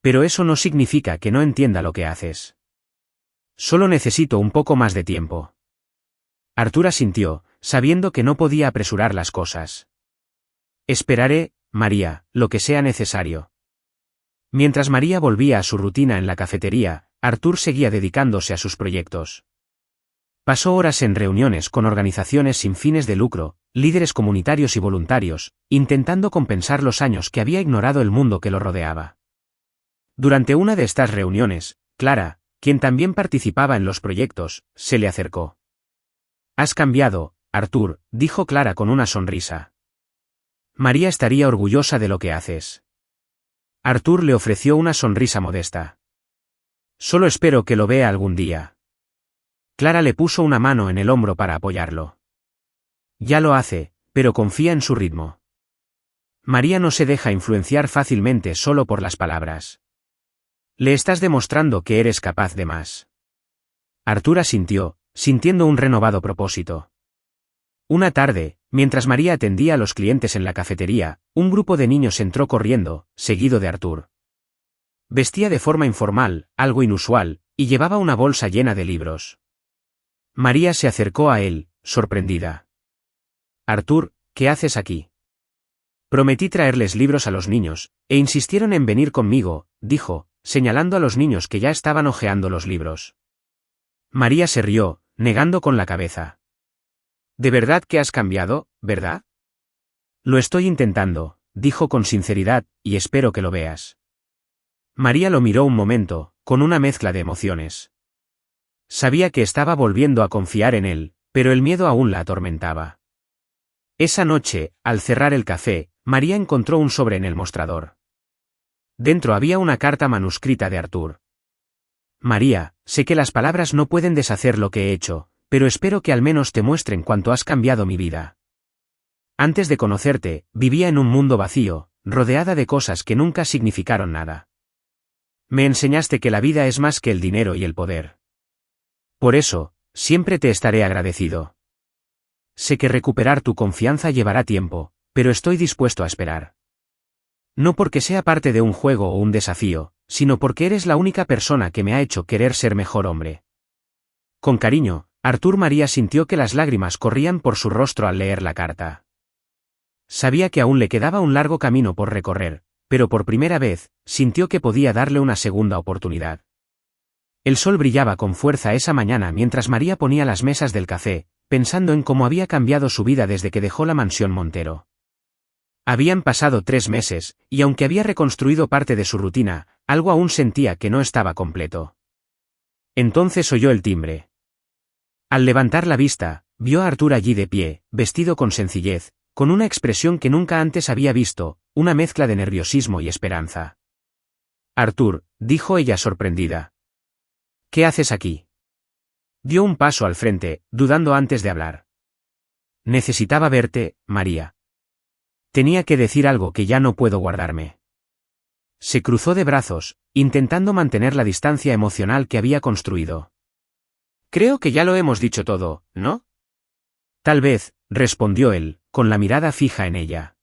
Speaker 1: Pero eso no significa que no entienda lo que haces. Solo necesito un poco más de tiempo. Arthur asintió, sabiendo que no podía apresurar las cosas. Esperaré, María, lo que sea necesario. Mientras María volvía a su rutina en la cafetería, Arthur seguía dedicándose a sus proyectos. Pasó horas en reuniones con organizaciones sin fines de lucro, líderes comunitarios y voluntarios, intentando compensar los años que había ignorado el mundo que lo rodeaba. Durante una de estas reuniones, Clara, quien también participaba en los proyectos, se le acercó. Has cambiado, Arthur, dijo Clara con una sonrisa. María estaría orgullosa de lo que haces. Arthur le ofreció una sonrisa modesta. Solo espero que lo vea algún día. Clara le puso una mano en el hombro para apoyarlo. Ya lo hace, pero confía en su ritmo. María no se deja influenciar fácilmente solo por las palabras. Le estás demostrando que eres capaz de más. Arthur asintió, sintiendo un renovado propósito. Una tarde, mientras María atendía a los clientes en la cafetería, un grupo de niños entró corriendo, seguido de Arthur. Vestía de forma informal, algo inusual, y llevaba una bolsa llena de libros. María se acercó a él, sorprendida. Arthur, ¿qué haces aquí? Prometí traerles libros a los niños, e insistieron en venir conmigo, dijo, señalando a los niños que ya estaban hojeando los libros. María se rió, negando con la cabeza.
Speaker 2: ¿De verdad que has cambiado, verdad?
Speaker 1: Lo estoy intentando, dijo con sinceridad, y espero que lo veas. María lo miró un momento, con una mezcla de emociones. Sabía que estaba volviendo a confiar en él, pero el miedo aún la atormentaba. Esa noche, al cerrar el café, María encontró un sobre en el mostrador. Dentro había una carta manuscrita de Artur. María, sé que las palabras no pueden deshacer lo que he hecho, pero espero que al menos te muestren cuánto has cambiado mi vida. Antes de conocerte, vivía en un mundo vacío, rodeada de cosas que nunca significaron nada. Me enseñaste que la vida es más que el dinero y el poder. Por eso, siempre te estaré agradecido. Sé que recuperar tu confianza llevará tiempo, pero estoy dispuesto a esperar. No porque sea parte de un juego o un desafío, sino porque eres la única persona que me ha hecho querer ser mejor hombre. Con cariño, Artur. María sintió que las lágrimas corrían por su rostro al leer la carta. Sabía que aún le quedaba un largo camino por recorrer, pero por primera vez, sintió que podía darle una segunda oportunidad. El sol brillaba con fuerza esa mañana mientras María ponía las mesas del café, pensando en cómo había cambiado su vida desde que dejó la mansión Montero. Habían pasado 3 meses, y aunque había reconstruido parte de su rutina, algo aún sentía que no estaba completo. Entonces oyó el timbre. Al levantar la vista, vio a Artur allí de pie, vestido con sencillez, con una expresión que nunca antes había visto, una mezcla de nerviosismo y esperanza. «Artur», dijo ella sorprendida. «¿Qué haces aquí?» Dio un paso al frente, dudando antes de hablar. «Necesitaba verte, María. Tenía que decir algo que ya no puedo guardarme». Se cruzó de brazos, intentando mantener la distancia emocional que había construido.
Speaker 2: Creo que ya lo hemos dicho todo, ¿no?
Speaker 1: Tal vez, respondió él, con la mirada fija en ella.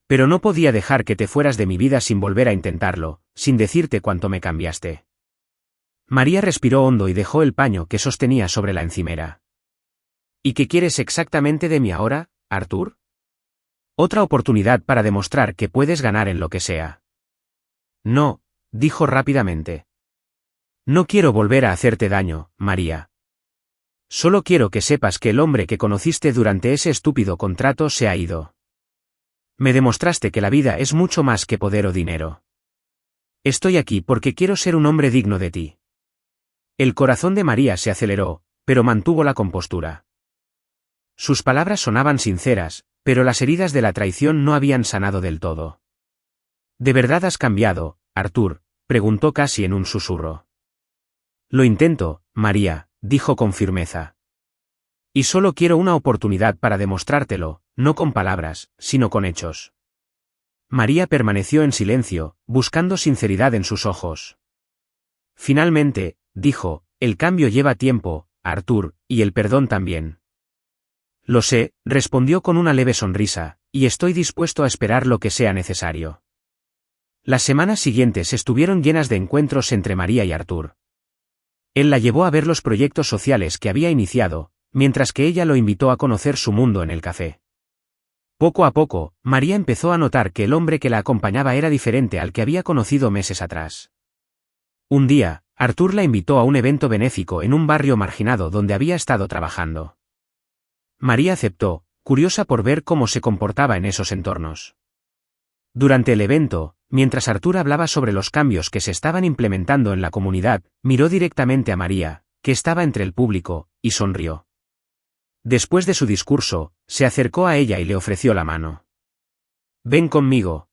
Speaker 1: Pero no podía dejar que te fueras de mi vida sin volver a intentarlo, sin decirte cuánto me cambiaste. María respiró hondo y dejó el paño que sostenía sobre la encimera.
Speaker 2: ¿Y qué quieres exactamente de mí ahora, Artur?
Speaker 1: Otra oportunidad para demostrar que puedes ganar en lo que sea. No, dijo rápidamente. No quiero volver a hacerte daño, María. Solo quiero que sepas que el hombre que conociste durante ese estúpido contrato se ha ido. Me demostraste que la vida es mucho más que poder o dinero. Estoy aquí porque quiero ser un hombre digno de ti. El corazón de María se aceleró, pero mantuvo la compostura. Sus palabras sonaban sinceras, pero las heridas de la traición no habían sanado del todo. ¿De verdad has cambiado, Artur?, preguntó casi en un susurro. Lo intento, María, dijo con firmeza. Y solo quiero una oportunidad para demostrártelo, no con palabras, sino con hechos. María permaneció en silencio, buscando sinceridad en sus ojos. Finalmente, dijo, el cambio lleva tiempo, Artur, y el perdón también. Lo sé, respondió con una leve sonrisa, y estoy dispuesto a esperar lo que sea necesario. Las semanas siguientes estuvieron llenas de encuentros entre María y Artur. Él la llevó a ver los proyectos sociales que había iniciado, mientras que ella lo invitó a conocer su mundo en el café. Poco a poco, María empezó a notar que el hombre que la acompañaba era diferente al que había conocido meses atrás. Un día, Artur la invitó a un evento benéfico en un barrio marginado donde había estado trabajando. María aceptó, curiosa por ver cómo se comportaba en esos entornos. Durante el evento, mientras Artur hablaba sobre los cambios que se estaban implementando en la comunidad, miró directamente a María, que estaba entre el público, y sonrió. Después de su discurso, se acercó a ella y le ofreció la mano. «Ven conmigo.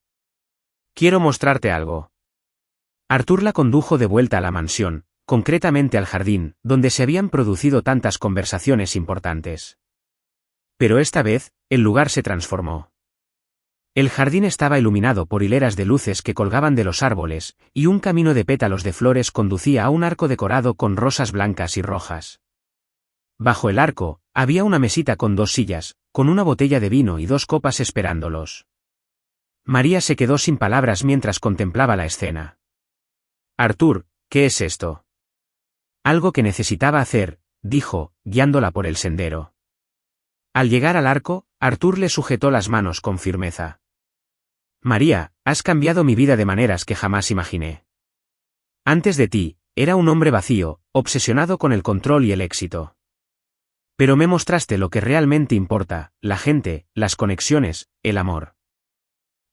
Speaker 1: Quiero mostrarte algo». Artur la condujo de vuelta a la mansión, concretamente al jardín, donde se habían producido tantas conversaciones importantes. Pero esta vez, el lugar se transformó. El jardín estaba iluminado por hileras de luces que colgaban de los árboles, y un camino de pétalos de flores conducía a un arco decorado con rosas blancas y rojas. Bajo el arco, había una mesita con 2 sillas, con una botella de vino y 2 copas esperándolos. María se quedó sin palabras mientras contemplaba la escena. «Artur, ¿qué es esto?» «Algo que necesitaba hacer», dijo, guiándola por el sendero. Al llegar al arco, Artur le sujetó las manos con firmeza. «María, has cambiado mi vida de maneras que jamás imaginé. Antes de ti, era un hombre vacío, obsesionado con el control y el éxito. Pero me mostraste lo que realmente importa, la gente, las conexiones, el amor.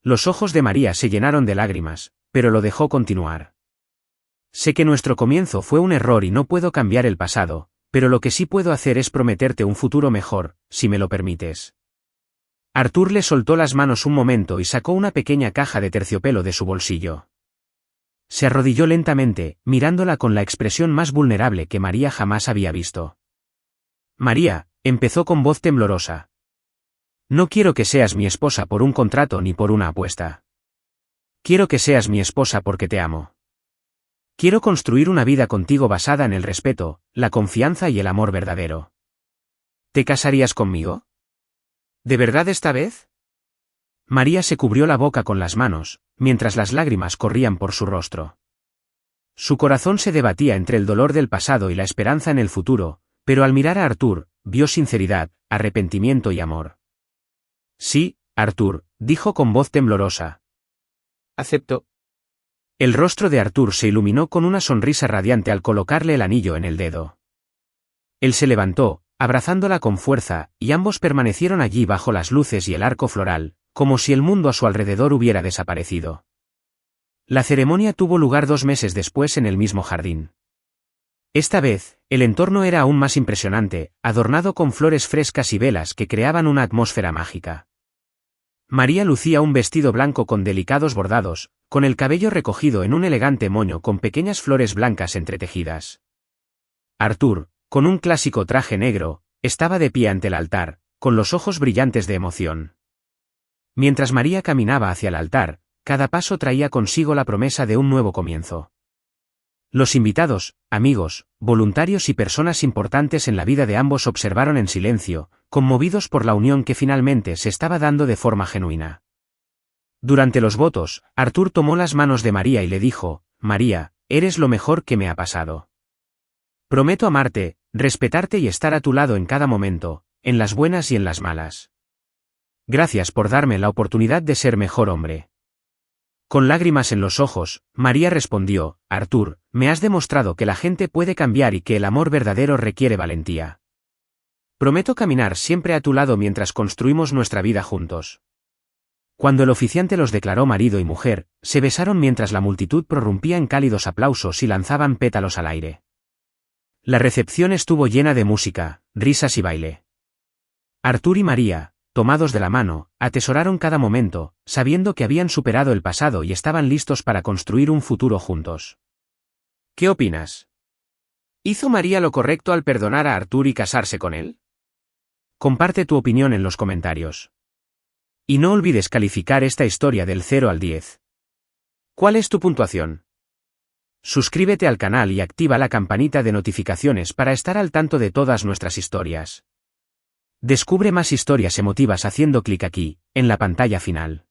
Speaker 1: Los ojos de María se llenaron de lágrimas, pero lo dejó continuar. Sé que nuestro comienzo fue un error y no puedo cambiar el pasado, pero lo que sí puedo hacer es prometerte un futuro mejor, si me lo permites. Arthur le soltó las manos un momento y sacó una pequeña caja de terciopelo de su bolsillo. Se arrodilló lentamente, mirándola con la expresión más vulnerable que María jamás había visto. María, empezó con voz temblorosa. No quiero que seas mi esposa por un contrato ni por una apuesta. Quiero que seas mi esposa porque te amo. Quiero construir una vida contigo basada en el respeto, la confianza y el amor verdadero. ¿Te casarías conmigo? ¿De verdad esta vez? María se cubrió la boca con las manos, mientras las lágrimas corrían por su rostro. Su corazón se debatía entre el dolor del pasado y la esperanza en el futuro, pero al mirar a Arthur, vio sinceridad, arrepentimiento y amor. Sí, Arthur, dijo con voz temblorosa.
Speaker 2: Acepto.
Speaker 1: El rostro de Arthur se iluminó con una sonrisa radiante al colocarle el anillo en el dedo. Él se levantó, abrazándola con fuerza, y ambos permanecieron allí bajo las luces y el arco floral, como si el mundo a su alrededor hubiera desaparecido. La ceremonia tuvo lugar 2 meses después en el mismo jardín. Esta vez, el entorno era aún más impresionante, adornado con flores frescas y velas que creaban una atmósfera mágica. María lucía un vestido blanco con delicados bordados, con el cabello recogido en un elegante moño con pequeñas flores blancas entretejidas. Arthur, con un clásico traje negro, estaba de pie ante el altar, con los ojos brillantes de emoción. Mientras María caminaba hacia el altar, cada paso traía consigo la promesa de un nuevo comienzo. Los invitados, amigos, voluntarios y personas importantes en la vida de ambos observaron en silencio, conmovidos por la unión que finalmente se estaba dando de forma genuina. Durante los votos, Arthur tomó las manos de María y le dijo: María, eres lo mejor que me ha pasado. Prometo amarte, respetarte y estar a tu lado en cada momento, en las buenas y en las malas. Gracias por darme la oportunidad de ser mejor hombre. Con lágrimas en los ojos, María respondió: Arthur, me has demostrado que la gente puede cambiar y que el amor verdadero requiere valentía. Prometo caminar siempre a tu lado mientras construimos nuestra vida juntos. Cuando el oficiante los declaró marido y mujer, se besaron mientras la multitud prorrumpía en cálidos aplausos y lanzaban pétalos al aire. La recepción estuvo llena de música, risas y baile. Arthur y María, tomados de la mano, atesoraron cada momento, sabiendo que habían superado el pasado y estaban listos para construir un futuro juntos. ¿Qué opinas? ¿Hizo María lo correcto al perdonar a Arthur y casarse con él? Comparte tu opinión en los comentarios. Y no olvides calificar esta historia del 0 al 10. ¿Cuál es tu puntuación? Suscríbete al canal y activa la campanita de notificaciones para estar al tanto de todas nuestras historias. Descubre más historias emotivas haciendo clic aquí, en la pantalla final.